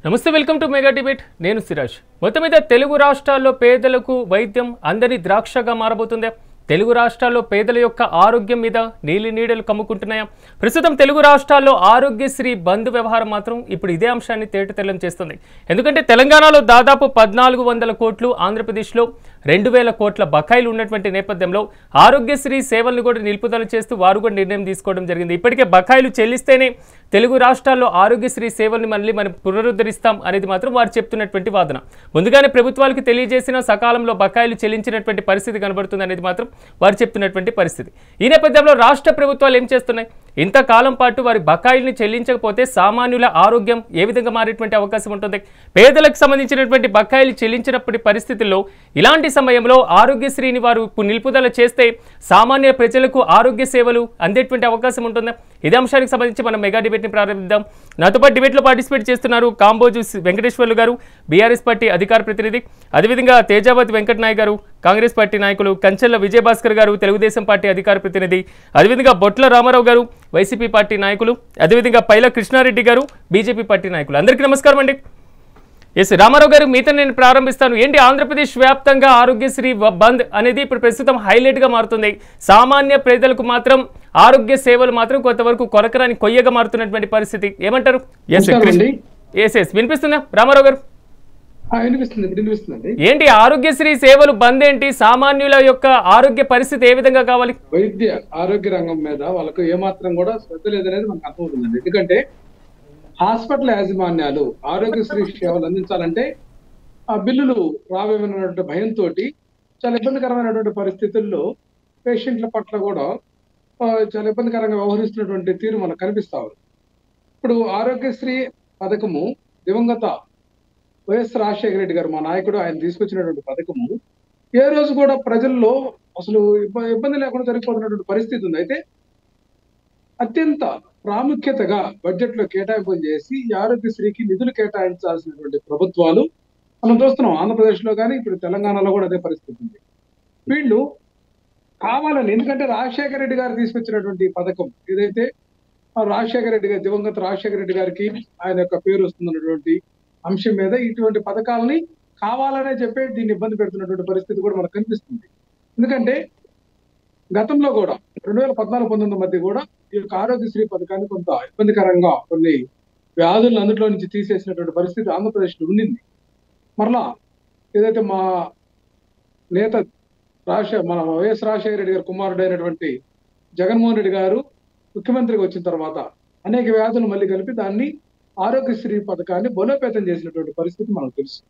నమస్తే, welcome to mega debate. నేను సిరాజ్. మొత్తం మీద తెలుగు రాష్ట్రాల్లో పేదలకు వైద్యం అందని ద్రాక్షగా మారబోతుందా? తెలుగు రాష్ట్రాల్లో పేదల యొక్క ఆరోగ్యం మీద నీలి నీడలు కమ్ముకుంటున్నాయా? ప్రస్తుతం తెలుగు రాష్ట్రాల్లో ఆరోగ్యశ్రీ బంద్ వ్యవహారం మాత్రం ఇప్పుడు ఇదే అంశాన్ని తేటతెల్లం చేస్తుంది. ఎందుకంటే తెలంగాణలో దాదాపు 1400 కోట్లు, ఆంధ్రప్రదేశ్లో 2000 కోట్ల బకాయిలు ఉన్నటువంటి నేపథ్యంలో ఆరోగ్యశ్రీ సేవలను కూడా నిలుపుదల చేస్తూ వారు కూడా నిర్ణయం తీసుకోవడం జరిగింది. ఇప్పటికే బకాయిలు చెల్లిస్తేనే తెలుగు రాష్ట్రాల్లో ఆరోగ్యశ్రీ సేవల్ని మనం పునరుద్ధరిస్తాం అనేది మాత్రం వారు చెప్తున్నటువంటి వాదన. ముందుగానే ప్రభుత్వాలకు తెలియజేసిన సకాలంలో బకాయిలు చెల్లించినటువంటి పరిస్థితి కనబడుతుంది అనేది మాత్రం వారు చెప్తున్నటువంటి పరిస్థితి. ఈ నేపథ్యంలో రాష్ట్ర ప్రభుత్వాలు ఏం చేస్తున్నాయి? ఇంతకాలం పాటు వారి బకాయిల్ని చెల్లించకపోతే సామాన్యుల ఆరోగ్యం ఏ విధంగా మారేటువంటి అవకాశం ఉంటుంది? పేదలకు సంబంధించినటువంటి బకాయిలు చెల్లించినప్పటి పరిస్థితుల్లో ఇలాంటి సమయంలో ఆరోగ్యశ్రీని వారు నిలుపుదల చేస్తే సామాన్య ప్రజలకు ఆరోగ్య సేవలు అందేటువంటి అవకాశం ఉంటుందా? ఇదే అంశానికి సంబంధించి మనం మెగా డిబేట్ని ప్రారంభిద్దాం. నాతో పాటు డిబేట్లో పార్టిసిపేట్ చేస్తున్నారు కాంబోజు వెంకటేశ్వర్లు గారు, బీఆర్ఎస్ పార్టీ అధికార ప్రతినిధి, అదేవిధంగా తేజావతి వెంకటనాయక్ గారు, కాంగ్రెస్ పార్టీ నాయకులు, కంచెల్ల విజయభాస్కర్ గారు, తెలుగుదేశం పార్టీ అధికార ప్రతినిధి, అదేవిధంగా బొట్ల రామారావు గారు, వైసీపీ పార్టీ నాయకులు, అదేవిధంగా పైల కృష్ణారెడ్డి గారు, బీజేపీ పార్టీ నాయకులు. అందరికీ నమస్కారం అండి. ఎస్ రామారావు గారు, మీతో నేను ప్రారంభిస్తాను. ఏంటి ఆంధ్రప్రదేశ్ వ్యాప్తంగా ఆరోగ్యశ్రీ బంద్ అనేది ఇప్పుడు ప్రస్తుతం హైలైట్గా మారుతుంది. సామాన్య ప్రజలకు మాత్రం ఆరోగ్య సేవలు మాత్రం కొంతవరకు కొరకరాని కొయ్యగా మారుతున్నటువంటి పరిస్థితి, ఏమంటారు? ఎస్ వినిపిస్తుందా రామారావు గారు? ఏంటి ఆరోగ్యశ్రీ సేవలు బంద్ ఏంటి? సామాన్యుల యొక్క ఆరోగ్య పరిస్థితి ఏ విధంగా కావాలి? వైద్య ఆరోగ్య రంగం మీద వాళ్ళకు ఏమాత్రం కూడా శ్రద్ధ లేదనేది మనకు అర్థమవుతుందండి. ఎందుకంటే హాస్పిటల్ యాజమాన్యాలు ఆరోగ్యశ్రీ సేవలు అందించాలంటే ఆ బిల్లులు రావేమన్నటువంటి భయంతో చాలా ఇబ్బందికరమైనటువంటి పరిస్థితుల్లో పేషెంట్ల పట్ల కూడా చాలా ఇబ్బందికరంగా వ్యవహరిస్తున్నటువంటి తీరు మనకు కనిపిస్తా ఉంది. ఇప్పుడు ఆరోగ్యశ్రీ పథకము దివంగత వైఎస్ రాజశేఖర రెడ్డి గారు, మా నాయకుడు, ఆయన తీసుకొచ్చినటువంటి పథకము ఏ రోజు కూడా ప్రజల్లో అసలు ఇబ్బంది లేకుండా జరిగిపోతున్నటువంటి పరిస్థితి ఉంది. అయితే అత్యంత ప్రాముఖ్యతగా బడ్జెట్ లో కేటాయింపులు చేసి ఈ ఆరోగ్యశ్రీకి నిధులు కేటాయించాల్సినటువంటి ప్రభుత్వాలు మనం చూస్తున్నాం. ఆంధ్రప్రదేశ్ లో కానీ ఇప్పుడు తెలంగాణలో కూడా అదే పరిస్థితి ఉంది. వీళ్ళు కావాలని, ఎందుకంటే రాజశేఖర రెడ్డి గారు తీసుకొచ్చినటువంటి పథకం ఏదైతే రాజశేఖర రెడ్డి గారు, దివంగత రాజశేఖర రెడ్డి గారికి ఆయన యొక్క పేరు వస్తున్నటువంటి అంశం మీద ఇటువంటి పథకాలని కావాలనే చెప్పి దీన్ని ఇబ్బంది పెడుతున్నటువంటి పరిస్థితి కూడా మనకు కనిపిస్తుంది. ఎందుకంటే గతంలో కూడా 2014-19 మధ్య కూడా ఈ యొక్క ఆరోగ్యశ్రీ పథకాన్ని కొంత ఇబ్బందికరంగా కొన్ని వ్యాధులను అందులో నుంచి తీసేసినటువంటి పరిస్థితి ఆంధ్రప్రదేశ్లో ఉండింది. మరలా ఏదైతే మా నేత మన వైఎస్ రాజశేఖర రెడ్డి గారు కుమారుడైనటువంటి జగన్మోహన్ రెడ్డి గారు ముఖ్యమంత్రిగా వచ్చిన తర్వాత అనేక వ్యాధులు మళ్ళీ కలిపి దాన్ని ఆరోగ్యశ్రీ పథకాన్ని బలోపేతం చేసినటువంటి పరిస్థితి మనకు తెలుసు.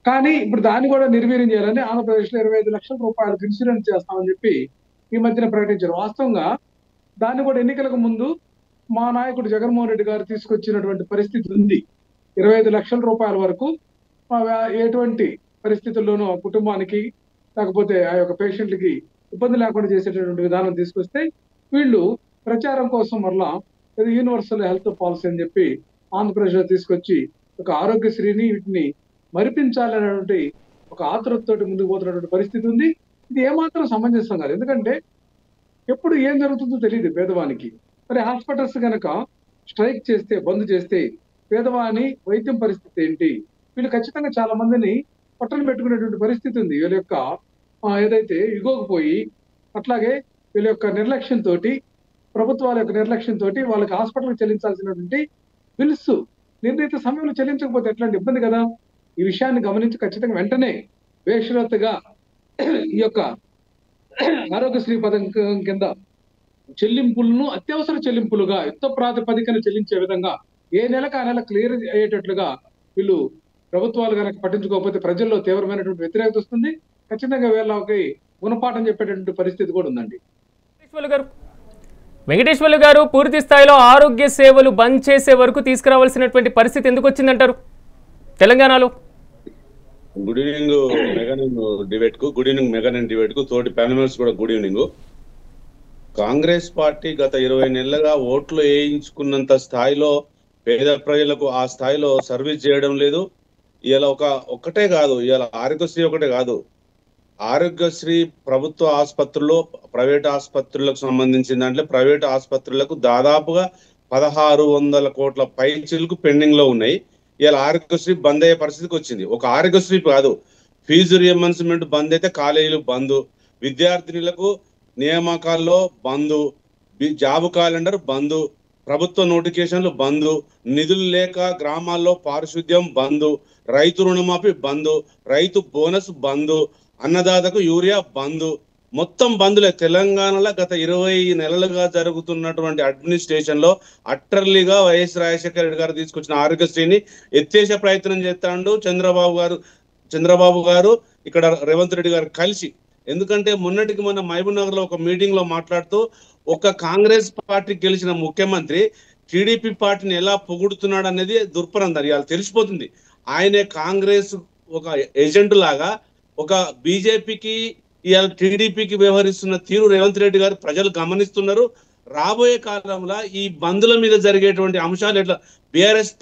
కానీ ఇప్పుడు దాన్ని కూడా నిర్వీర్యం చేయాలని ఆంధ్రప్రదేశ్లో 25 లక్షల రూపాయలకు ఇన్సూరెన్స్ చేస్తామని చెప్పి ఈ మధ్యన ప్రకటించారు. వాస్తవంగా దాన్ని కూడా ఎన్నికలకు ముందు మా నాయకుడు జగన్మోహన్ రెడ్డి గారు తీసుకొచ్చినటువంటి పరిస్థితి ఉంది. 25 లక్షల రూపాయల వరకు ఎటువంటి పరిస్థితుల్లోనూ కుటుంబానికి లేకపోతే ఆ యొక్క పేషెంట్లకి ఇబ్బంది లేకుండా చేసేటటువంటి విధానం తీసుకొస్తే వీళ్ళు ప్రచారం కోసం మరలా యూనివర్సల్ హెల్త్ పాలసీ అని చెప్పి ఆంధ్రప్రదేశ్లో తీసుకొచ్చి ఒక ఆరోగ్యశ్రీని వీటిని మరిపించాలనేటువంటి ఒక ఆతృతతోటి ముందుకు పోతున్నటువంటి పరిస్థితి ఉంది. ఇది ఏమాత్రం సమంజసం కాదు. ఎందుకంటే ఎప్పుడు ఏం జరుగుతుందో తెలియదు పేదవానికి. మరి హాస్పిటల్స్ కనుక స్ట్రైక్ చేస్తే, బంద్ చేస్తే పేదవాని వైద్యం పరిస్థితి ఏంటి? వీళ్ళు ఖచ్చితంగా చాలా మందిని పట్టణ పెట్టుకునేటువంటి పరిస్థితి ఉంది. వీళ్ళ యొక్క ఏదైతే ఇగోకపోయి, అట్లాగే వీళ్ళ యొక్క నిర్లక్ష్యంతో, ప్రభుత్వాల యొక్క నిర్లక్ష్యంతో వాళ్ళకి హాస్పిటల్కి చెల్లించాల్సినటువంటి బిల్స్ నిర్ణీత సమయంలో చెల్లించకపోతే ఎట్లాంటి ఇబ్బంది కదా. ఈ విషయాన్ని గమనించి ఖచ్చితంగా వెంటనే బేషరతుగా ఈ యొక్క ఆరోగ్యశ్రీ పథకం కింద చెల్లింపులను అత్యవసర చెల్లింపులుగా యుద్ధ ప్రాతిపదికన చెల్లించే విధంగా ఏ నెలకు ఆ నెల క్లియర్ అయ్యేటట్లుగా వీళ్ళు ప్రభుత్వాలు కనుక పట్టించుకోకపోతే ప్రజల్లో తీవ్రమైనటువంటి వ్యతిరేకత వస్తుంది. ఖచ్చితంగా వీళ్ళకి గుణపాఠం చెప్పేటటువంటి పరిస్థితి కూడా ఉందండి. వెంకటేశ్వర్లు గారు, పూర్తి స్థాయిలో ఆరోగ్య సేవలు బంద్ చేసే వరకు తీసుకురావాల్సినటువంటి పరిస్థితి ఎందుకు వచ్చిందంటారు తెలంగాణలో? గుడ్ ఈవినింగ్ మెగానింగ్ డిబేట్ కు, గుడ్ ఈవినింగ్ మెగానింగ్ డిబేట్ కు తోటి ప్యానెల్స్ కూడా గుడ్ ఈవినింగ్. కాంగ్రెస్ పార్టీ గత 20 నెలలుగా ఓట్లు వేయించుకున్నంత స్థాయిలో పేద ప్రజలకు ఆ స్థాయిలో సర్వీస్ చేయడం లేదు. ఇలా ఒక్కటే కాదు, ఇలా ఆరోగ్యశ్రీ ఒకటే కాదు, ఆరోగ్యశ్రీ ప్రభుత్వ ఆసుపత్రుల్లో ప్రైవేట్ ఆసుపత్రులకు సంబంధించిన దాంట్లో ప్రైవేట్ ఆసుపత్రులకు దాదాపుగా 1600 కోట్ల పైచిలకు పెండింగ్ లో ఉన్నాయి. ఇలా ఆరోగ్యశ్రీ బంద్ అయ్యే పరిస్థితికి వచ్చింది. ఒక ఆరోగ్యశ్రీ కాదు, ఫీజు రియంబర్స్మెంట్ బంద్ అయితే కాలేజీలు బంద్, విద్యార్థినులకు నియామకాల్లో బంద్, జాబ్ క్యాలెండర్ బంద్, ప్రభుత్వ నోటిఫికేషన్లు బంద్, నిధులు లేక గ్రామాల్లో పారిశుద్ధ్యం బంద్, రైతు రుణమాఫీ బంద్, రైతు బోనస్ బంద్, అన్నదాతకు యూరియా బంద్, మొత్తం బంధులే. తెలంగాణలో గత 20 నెలలుగా జరుగుతున్నటువంటి అడ్మినిస్ట్రేషన్ లో అట్టర్లీగా వైఎస్ రాజశేఖర రెడ్డి గారు తీసుకొచ్చిన ఆరోగ్యశ్రీని ఎత్తేసే ప్రయత్నం చేస్తాడు చంద్రబాబు గారు ఇక్కడ రేవంత్ రెడ్డి గారు కలిసి. ఎందుకంటే మొన్నటికి మొన్న మహబూబ్ నగర్ లో ఒక మీటింగ్ లో మాట్లాడుతూ ఒక కాంగ్రెస్ పార్టీ గెలిచిన ముఖ్యమంత్రి టీడీపీ పార్టీని ఎలా పొగుడుతున్నాడు అనేది దుర్పరందరి ఇవాళ తెలిసిపోతుంది. ఆయనే కాంగ్రెస్ ఒక ఏజెంట్ లాగా ఒక బీజేపీకి ఇవాళ టీడీపీకి వ్యవహరిస్తున్న తీరు రేవంత్ రెడ్డి గారు ప్రజలు గమనిస్తున్నారు. రాబోయే కాలంలో ఈ బంధుల మీద జరిగేటువంటి అంశాలు ఎట్లా, బీఆర్ఎస్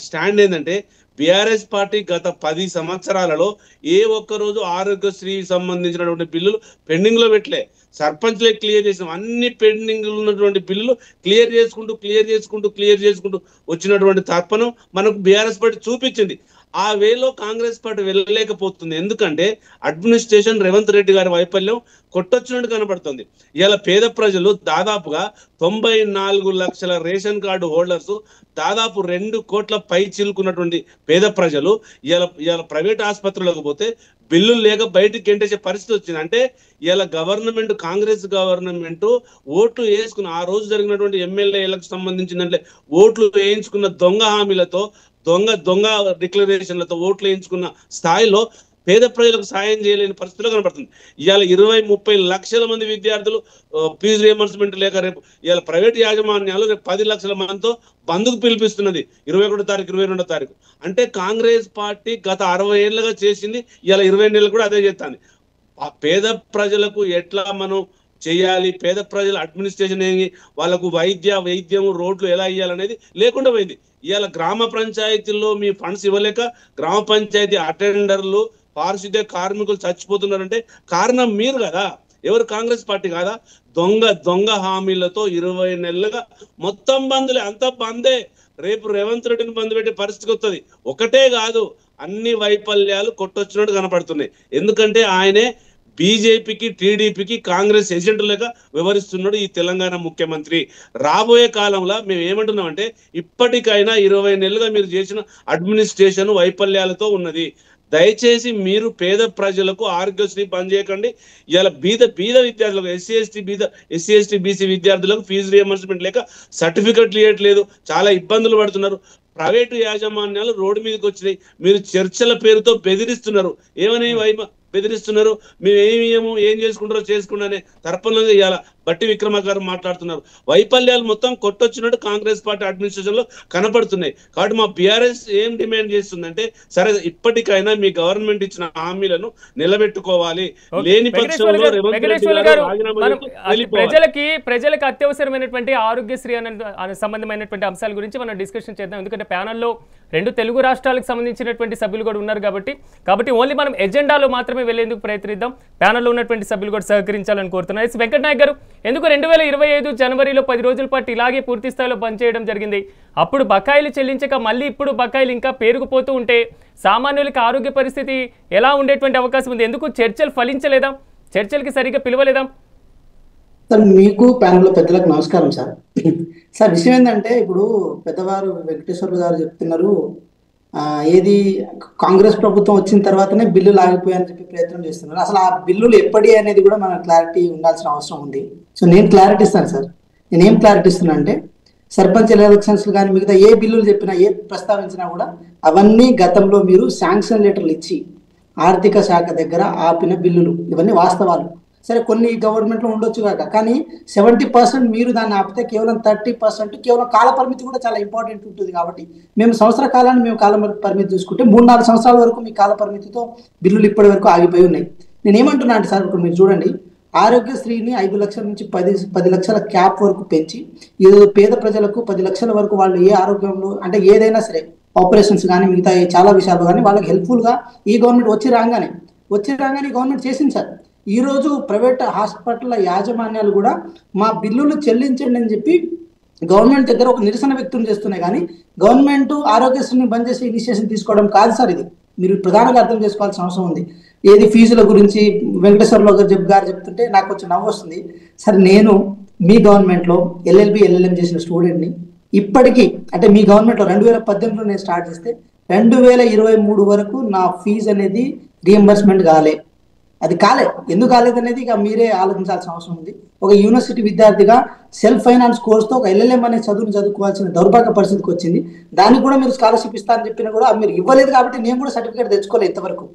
స్టాండ్ ఏంటంటే బీఆర్ఎస్ పార్టీ గత 10 సంవత్సరాలలో ఏ ఒక్క రోజు ఆరోగ్యశ్రీ సంబంధించినటువంటి బిల్లులు పెండింగ్ లో పెట్టలే. సర్పంచ్లే క్లియర్ చేసిన అన్ని పెండింగ్ ఉన్నటువంటి బిల్లులు క్లియర్ చేసుకుంటూ వచ్చినటువంటి తప్పను మనకు బీఆర్ఎస్ పార్టీ చూపించింది. ఆ వేలో కాంగ్రెస్ పార్టీ వెళ్ళలేకపోతుంది. ఎందుకంటే అడ్మినిస్ట్రేషన్ రేవంత్ రెడ్డి గారి వైఫల్యం కొట్టొచ్చినట్టు కనబడుతుంది. ఇలా పేద ప్రజలు దాదాపుగా 94 లక్షల రేషన్ కార్డు హోల్డర్స్, దాదాపు 2 కోట్ల పై చిలుకున్నటువంటి పేద ప్రజలు ఇలా ప్రైవేట్ ఆసుపత్రులకు పోతే బిల్లులు లేక బయటికి గెంటేసే పరిస్థితి వచ్చింది. అంటే ఇలా గవర్నమెంట్, కాంగ్రెస్ గవర్నమెంట్ ఓట్లు వేసుకున్న ఆ రోజు జరిగినటువంటి ఎమ్మెల్యేలకు సంబంధించినట్లే ఓట్లు వేయించుకున్న దొంగ హామీలతో, దొంగ డిక్లరేషన్లతో ఓట్లు వేయించుకున్న స్థాయిలో పేద ప్రజలకు సాయం చేయలేని పరిస్థితిలో కనబడుతుంది. ఇవాళ 20-30 లక్షల మంది విద్యార్థులు ఫీజు రియంబర్స్మెంట్ లేక రేపు ఇవాళ ప్రైవేట్ యాజమాన్యాలు రేపు 10 లక్షల మందితో బంద్కు పిలిపిస్తున్నది 21వ తారీఖు 22వ తారీఖు. అంటే కాంగ్రెస్ పార్టీ గత 60 ఏళ్ళుగా చేసింది, ఇవాళ 20 నెలలు కూడా అదే చేస్తుంది. ఆ పేద ప్రజలకు ఎట్లా మనం చేయాలి, పేద ప్రజల అడ్మినిస్ట్రేషన్ ఏంటి, వాళ్ళకు వైద్యం రోడ్లు ఎలా ఇవ్వాలనేది లేకుండా పోయింది. ఇవాళ గ్రామ పంచాయతీల్లో మీ ఫండ్స్ ఇవ్వలేక గ్రామ పంచాయతీ అటెండర్లు, పారిశుద్ధ్య కార్మికులు చచ్చిపోతున్నారంటే కారణం మీరు కదా, ఎవరు? కాంగ్రెస్ పార్టీ కాదా? దొంగ హామీలతో 20 నెలలుగా మొత్తం బంద్లే, అంత బందే. రేపు రేవంత్ రెడ్డిని బంద్ పెట్టే పరిస్థితి వస్తుంది. ఒకటే కాదు, అన్ని వైఫల్యాలు కొట్టొచ్చినట్టు కనపడుతున్నాయి. ఎందుకంటే ఆయనే బీజేపీకి, టీడీపీకి, కాంగ్రెస్ ఏజెంట్ లేక వ్యవహరిస్తున్నాడు ఈ తెలంగాణ ముఖ్యమంత్రి. రాబోయే కాలంలో మేము ఏమంటున్నామంటే ఇప్పటికైనా 20 నెలలుగా మీరు చేసిన అడ్మినిస్ట్రేషన్ వైఫల్యాలతో ఉన్నది. దయచేసి మీరు పేద ప్రజలకు ఆరోగ్యశ్రీ బంద్ చేయకండి. ఇలా బీద విద్యార్థులకు, ఎస్సీ ఎస్టీ బీసీ విద్యార్థులకు ఫీజు రియంబర్స్మెంట్ లేక సర్టిఫికెట్లు ఇవ్వట్లేదు, చాలా ఇబ్బందులు పడుతున్నారు. ప్రైవేటు యాజమాన్యాలు రోడ్డు మీదకి వచ్చినాయి. మీరు చర్చల పేరుతో బెదిరిస్తున్నారు. ఏమని బెదిరిస్తున్నారు? మేము ఏం చేసుకుంటారో చేసుకున్నానే తర్పణలో ఇవాళ బట్టి విక్రమార్క మాట్లాడుతున్నారు. వైఫల్యాలు మొత్తం కొట్టొచ్చినట్టు కాంగ్రెస్ పార్టీ అడ్మినిస్ట్రేషన్ లో కనపడుతున్నాయి. కాబట్టి మా బీఆర్ఎస్ ఏం డిమాండ్ చేస్తుందంటే, సరే ఇప్పటికైనా మీ గవర్నమెంట్ ఇచ్చిన హామీలను నిలబెట్టుకోవాలి. లేని పక్షంలో ప్రజలకు అత్యవసరమైనటువంటి ఆరోగ్యశ్రీ అనే సంబంధమైనటువంటి అంశాల గురించి మనం డిస్కషన్ చేద్దాం. ఎందుకంటే ప్యానల్లో 2 తెలుగు రాష్ట్రాలకు సంబంధించినటువంటి సభ్యులు కూడా ఉన్నారు కాబట్టి ఓన్లీ మనం ఎజెండాలో మాత్రమే వెళ్లేందుకు ప్రయత్నిద్దాం. ప్యానల్లో ఉన్నటువంటి సభ్యులు కూడా సహకరించాలని కోరుతున్నారు. ఎస్ వెంకట్ నాయక్ గారు, ఎందుకు 2025 జనవరిలో 10 రోజుల పాటు ఇలాగే పూర్తి స్థాయిలో బంద్ చేయడం జరిగింది? అప్పుడు బకాయిలు చెల్లించక మళ్ళీ ఇప్పుడు బకాయిలు ఇంకా పేరుకుపోతూ ఉంటే సామాన్యులకి ఆరోగ్య పరిస్థితి ఎలా ఉండేటువంటి అవకాశం ఉంది? ఎందుకు చర్చలు ఫలించలేదా? చర్చలకి సరిగ్గా పిలవలేదా? సార్, మీకు ప్యానల్లో పెద్దలకు నమస్కారం సార్. సార్, విషయం ఏంటంటే ఇప్పుడు పెద్దవారు వెంకటేశ్వర్లు గారు చెప్తున్నారు, ఏది కాంగ్రెస్ ప్రభుత్వం వచ్చిన తర్వాతనే బిల్లులు ఆగిపోయాయని చెప్పి ప్రయత్నం చేస్తున్నారు. అసలు ఆ బిల్లులు ఎప్పటి అనేది కూడా మనకు క్లారిటీ ఉండాల్సిన అవసరం ఉంది. సో నేను క్లారిటీ ఇస్తాను సార్. నేనేం క్లారిటీ ఇస్తున్నా అంటే, సర్పంచ్ ఎలక్షన్స్ కానీ మిగతా ఏ బిల్లులు చెప్పినా, ఏ ప్రస్తావించినా కూడా అవన్నీ గతంలో మీరు శాంక్షన్ లెటర్లు ఇచ్చి ఆర్థిక శాఖ దగ్గర ఆపిన బిల్లులు. ఇవన్నీ వాస్తవాలు. సరే, కొన్ని గవర్నమెంట్లో ఉండొచ్చు కాక, కానీ 70% మీరు దాన్ని ఆపితే కేవలం 30% కేవలం కాల పరిమితి కూడా చాలా ఇంపార్టెంట్ ఉంటుంది. కాబట్టి మేము సంవత్సర కాలాన్ని మేము కాల పరిమితి చూసుకుంటే 3-4 సంవత్సరాల వరకు మీ కాల పరిమితితో బిల్లులు ఇప్పటి వరకు ఆగిపోయి ఉన్నాయి. నేను ఏమంటున్నా అంటే సార్, ఇప్పుడు మీరు చూడండి, ఆరోగ్యశ్రీని 5 లక్షల నుంచి 10 లక్షల క్యాప్ వరకు పెంచి ఈరోజు పేద ప్రజలకు 10 లక్షల వరకు వాళ్ళు ఏ ఆరోగ్యంలో అంటే ఏదైనా సరే ఆపరేషన్స్ కానీ మిగతా చాలా విషయాలు కానీ వాళ్ళకి హెల్ప్ఫుల్గా ఈ గవర్నమెంట్ వచ్చి రాగానే గవర్నమెంట్ చేసింది సార్. ఈరోజు ప్రైవేట్ హాస్పిటల్ యాజమాన్యాలు కూడా మా బిల్లులు చెల్లించండి అని చెప్పి గవర్నమెంట్ దగ్గర ఒక నిరసన వ్యక్తం చేస్తున్నాయి, కానీ గవర్నమెంట్ ఆరోగ్యశ్రీని బంద్ చేసే ఇనిషియేషన్ తీసుకోవడం కాదు సార్. ఇది మీరు ప్రధానంగా అర్థం చేసుకోవాల్సిన అవసరం ఉంది. ఏది ఫీజుల గురించి వెంకటేశ్వరరావు గారు చెప్తుంటే నాకు కొంచెం నవ్వు వస్తుంది. సరే, నేను మీ గవర్నమెంట్లో ఎల్ఎల్బి ఎల్ఎల్ఎం చేసిన స్టూడెంట్ని. ఇప్పటికీ అంటే మీ గవర్నమెంట్లో 2018లో నేను స్టార్ట్ చేస్తే 2023 వరకు నా ఫీజు అనేది రియంబర్స్మెంట్ కాలే. అది ఎందుకు కాలేదు అనేది ఇక మీరే ఆలోచించాల్సిన అవసరం ఉంది. ఒక యూనివర్సిటీ విద్యార్థిగా సెల్ఫ్ ఫైనాన్స్ కోర్స్తో ఒక ఎల్ఎల్ఎం అనే చదువును చదువుకోవాల్సిన దౌర్భాగ్య పరిస్థితికి వచ్చింది. దానికి కూడా మీరు స్కాలర్షిప్ ఇస్తారని చెప్పినా కూడా మీరు ఇవ్వలేదు, కాబట్టి నేను కూడా సర్టిఫికేట్ తెచ్చుకోలేదు ఇంతవరకు.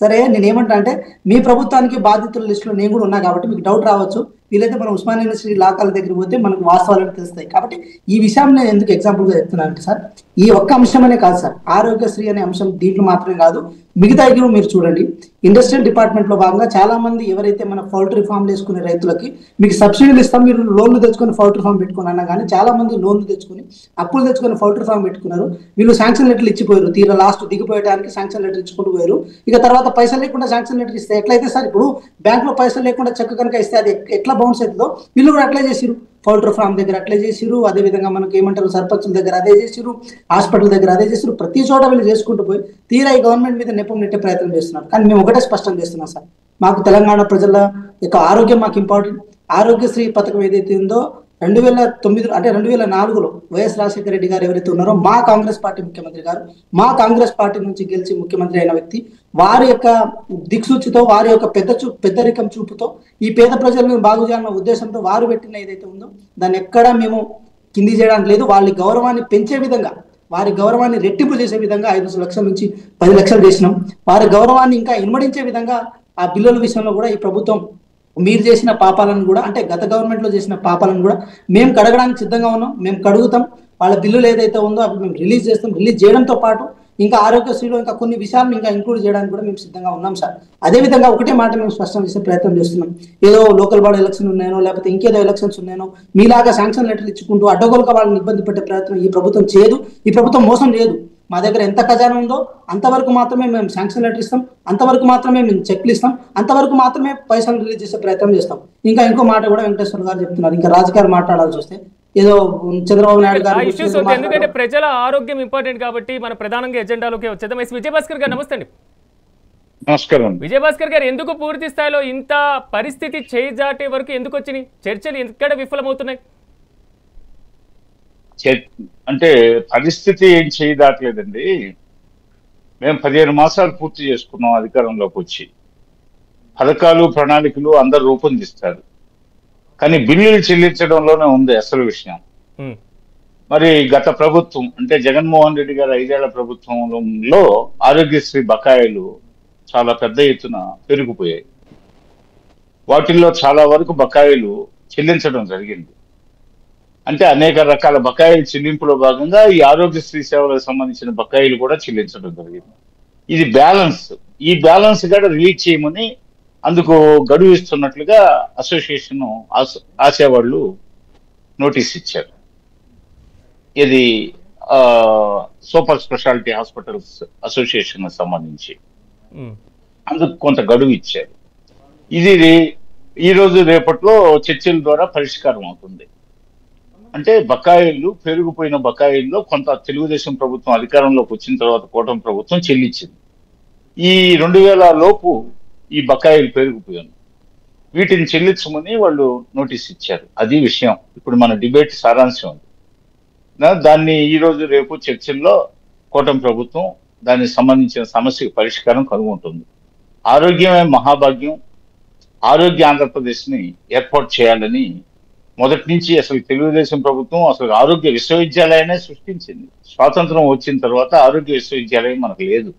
సరే, నేను ఏమంటా అంటే మీ ప్రభుత్వానికి బాధితుల లిస్టులో నేను కూడా ఉన్నా కాబట్టి మీకు డౌట్ రావచ్చు. వీలైతే మనం ఉస్మానియా యూనివర్సిటీ లాకాల దగ్గరికి పోతే మనకు వాస్తవాలను తెలుస్తాయి. కాబట్టి ఈ విషయం నేను ఎందుకు ఎగ్జాంపుల్గా చెప్తున్నాను అంటే సార్, ఈ ఒక్క అంశమనే కాదు సార్, ఆరోగ్యశ్రీ అనే అంశం దీంట్లో మాత్రమే కాదు, మిగతా మీరు చూడండి. ఇండస్ట్రియల్ డిపార్ట్మెంట్లో భాగంగా చాలా మంది ఎవరైతే మన పౌల్ట్రీ ఫామ్లు వేసుకునే రైతులకి మీకు సబ్సిడీలు ఇస్తాం, మీరు లోన్లు తెచ్చుకొని పౌల్ట్రీ ఫామ్ పెట్టుకుని అన్నా కానీ చాలా మంది లోన్లు తెచ్చుకొని అప్పులు తెచ్చుకొని పౌల్ట్రీ ఫామ్ పెట్టుకున్నారు. వీళ్ళు శాంక్షన్ లెటర్లు ఇచ్చిపోయారు. తీరా లాస్ట్ దిగిపోయడానికి శాంక్షన్ లెటర్ ఇచ్చుకుంటూ పోయారు. ఇక తర్వాత పైసలు లేకుండా శాంక్షన్ లెటర్ ఇస్తే ఎట్లయితే సార్, ఇప్పుడు బ్యాంకులో పైసలు లేకుండా చెక్ కనుక ఇస్తే అది ఎట్లా బౌన్స్ అవుతుందో వీళ్ళు కూడా అట్లే చేసిరు. పౌల్ట్రీ ఫామ్ దగ్గర అట్లే చేసిరు, అదేవిధంగా మనకి ఏమంటారు సర్పంచుల దగ్గర అదే చేసిరు, హాస్పిటల్ దగ్గర అదే చేసిరు. ప్రతి చోట వీళ్ళు చేసుకుంటూ పోయి తీరా ఈ గవర్నమెంట్ మీద నెపం నెట్టే ప్రయత్నం చేస్తున్నారు. కానీ మేము ఒకటే స్పష్టం చేస్తున్నాం సార్, మాకు తెలంగాణ ప్రజల యొక్క ఆరోగ్యం మాకు ఇంపార్టెంట్. ఆరోగ్యశ్రీ పథకం ఏదైతే ఉందో 2009 అంటే 2004లో వైఎస్ రాజశేఖర రెడ్డి గారు ఎవరైతే ఉన్నారో మా కాంగ్రెస్ పార్టీ ముఖ్యమంత్రి గారు, మా కాంగ్రెస్ పార్టీ నుంచి గెలిచి ముఖ్యమంత్రి అయిన వ్యక్తి, వారి యొక్క దిక్సూచితో వారి యొక్క పెద్దరికం చూపుతో ఈ పేద ప్రజలను బాగు చేయాలన్న ఉద్దేశంతో వారు పెట్టిన ఏదైతే ఉందో దాన్ని ఎక్కడా మేము కింది చేయడానికి లేదు. వాళ్ళ గౌరవాన్ని పెంచే విధంగా, వారి గౌరవాన్ని రెట్టింపు చేసే విధంగా 5 లక్షల నుంచి 10 లక్షలు చేసినాం. వారి గౌరవాన్ని ఇంకా ఇనుమడించే విధంగా ఆ బిల్లుల విషయంలో కూడా ఈ ప్రభుత్వం మీరు చేసిన పాపాలను కూడా, అంటే గత గవర్నమెంట్లో చేసిన పాపాలను కూడా మేము కడగడానికి సిద్ధంగా ఉన్నాం. మేము కడుగుతాం. వాళ్ళ బిల్లులు ఏదైతే ఉందో అవి మేము రిలీజ్ చేస్తాం. రిలీజ్ చేయడంతో పాటు ఇంకా ఆరోగ్యశ్రీలో ఇంకా కొన్ని విషయాలను ఇంకా ఇంక్లూడ్ చేయడానికి కూడా మేము సిద్ధంగా ఉన్నాం సార్. అదేవిధంగా ఒకటే మాట మేము స్పష్టం చేసే ప్రయత్నం చేస్తున్నాం. ఏదో లోకల్ బాడీ ఎలక్షన్ ఉన్నాయనో లేకపోతే ఇంకేదో ఎలక్షన్స్ ఉన్నాయనో మీలాగా శాంక్షన్ లెటర్లు ఇచ్చుకుంటూ అడ్డగోలుగా వాళ్ళని ఇబ్బంది పెట్టే ప్రయత్నం ఈ ప్రభుత్వం చేయదు. ఈ ప్రభుత్వం మోసం చేయదు. మా దగ్గర ఎంత ఖజానా ఉందో అంతవరకు మాత్రమే మేము శాంక్షన్ లెటర్ ఇస్తాం, అంతవరకు మాత్రమే మేము చెక్లు ఇస్తాం, అంతవరకు మాత్రమే పైసలు రిలీజ్ చేసే ప్రయత్నం చేస్తాం. ఇంకా ఇంకో మాట కూడా వెంకటేశ్వర గారు చెప్తున్నారు, ఇంకా రాజకీయాలు మాట్లాడాల్సి వస్తే ఏదో చంద్రబాబు నాయుడు గారు ఎందుకంటే ప్రజల ఆరోగ్యం ఇంపార్టెంట్ కాబట్టి మన ప్రధానంగా ఎజెండాలోకి వచ్చేద్దాం. విజయభాస్కర్ గారు నమస్తే అండి. నమస్కారం. విజయభాస్కర్ గారు, ఎందుకు పూర్తి స్థాయిలో ఇంత పరిస్థితి చేజాటే వరకు ఎందుకు వచ్చినాయి? చర్చలు ఎక్కడ విఫలమవుతున్నాయి? అంటే పరిస్థితి ఏం చేయదాట్లేదండి. మేము 15 మాసాలు పూర్తి చేసుకున్నాం అధికారంలోకి వచ్చి. పథకాలు ప్రణాళికలు అందరు రూపొందిస్తారు, కానీ బిల్లులు చెల్లించడంలోనే ఉంది అసలు విషయం. మరి గత ప్రభుత్వం అంటే జగన్మోహన్ రెడ్డి గారి 5 ఏళ్ల ప్రభుత్వంలో ఆరోగ్యశ్రీ బకాయిలు చాలా పెద్ద ఎత్తున పెరిగిపోయాయి. వాటిల్లో చాలా వరకు బకాయిలు చెల్లించడం జరిగింది. అంటే అనేక రకాల బకాయిల చెల్లింపులో భాగంగా ఈ ఆరోగ్యశ్రీ సేవలకు సంబంధించిన బకాయిలు కూడా చెల్లించడం జరిగింది. ఇది బ్యాలెన్స్. ఈ బ్యాలెన్స్ కూడా రిలీజ్ చేయమని అందుకు గడువు ఇస్తున్నట్లుగా అసోసియేషన్ ఆసేవాళ్ళు నోటీస్ ఇచ్చారు. ఇది సూపర్ స్పెషాలిటీ హాస్పిటల్స్ అసోసియేషన్ సంబంధించి అందుకు కొంత గడువు ఇచ్చారు. ఇది ఈ రోజు రేపట్లో చర్చల ద్వారా పరిష్కారం అవుతుంది. అంటే బకాయిలు పెరిగిపోయిన బకాయిల్లో కొంత తెలుగుదేశం ప్రభుత్వం అధికారంలోకి వచ్చిన తర్వాత కూటమి ప్రభుత్వం చెల్లించింది. ఈ 2000 లోపు ఈ బకాయిలు పెరిగిపోయాను, వీటిని చెల్లించమని వాళ్ళు నోటీస్ ఇచ్చారు. అది విషయం. ఇప్పుడు మన డిబేట్ సారాంశం ఉంది. దాన్ని ఈ రోజు రేపు చర్చల్లో కూటమి ప్రభుత్వం దానికి సంబంధించిన సమస్యకు పరిష్కారం కనుగొంటుంది. ఆరోగ్యమే మహాభాగ్యం. ఆరోగ్య ఆంధ్రప్రదేశ్ని ఏర్పాటు చేయాలని మొదటి నుంచి అసలు తెలుగుదేశం ప్రభుత్వం అసలు ఆరోగ్య విశ్వవిద్యాలయాన్ని సృష్టించింది. స్వాతంత్రం వచ్చిన తర్వాత ఆరోగ్య విశ్వవిద్యాలయం మనకు లేదు.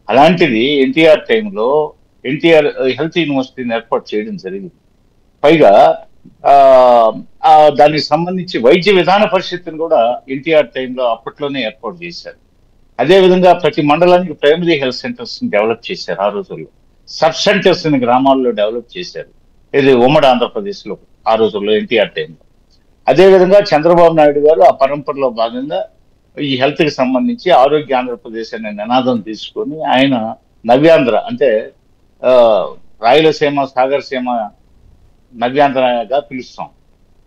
అలాంటిది ఎన్టీఆర్ టైంలో ఎన్టీఆర్ హెల్త్ యూనివర్సిటీని ఏర్పాటు చేయడం జరిగింది. పైగా దానికి సంబంధించి వైద్య విధాన పరిషత్తును కూడా ఎన్టీఆర్ టైంలో అప్పట్లోనే ఏర్పాటు చేశారు. అదేవిధంగా ప్రతి మండలానికి ప్రైమరీ హెల్త్ సెంటర్స్ ని డెవలప్ చేశారు. ఆ రోజుల్లో సబ్ సెంటర్స్ ని గ్రామాల్లో డెవలప్ చేశారు. ఇది ఉమ్మడి ఆంధ్రప్రదేశ్ లో ఆ రోజుల్లో ఎన్టీఆర్ టైంలో. అదేవిధంగా చంద్రబాబు నాయుడు గారు ఆ పరంపరలో భాగంగా ఈ హెల్త్ కి సంబంధించి ఆరోగ్య ఆంధ్రప్రదేశ్ అనే నినాదం తీసుకొని ఆయన నవ్యాంధ్ర అంటే రాయలసీమ సాగరసీమ నవ్యాంధ్రగా పిలుస్తాం.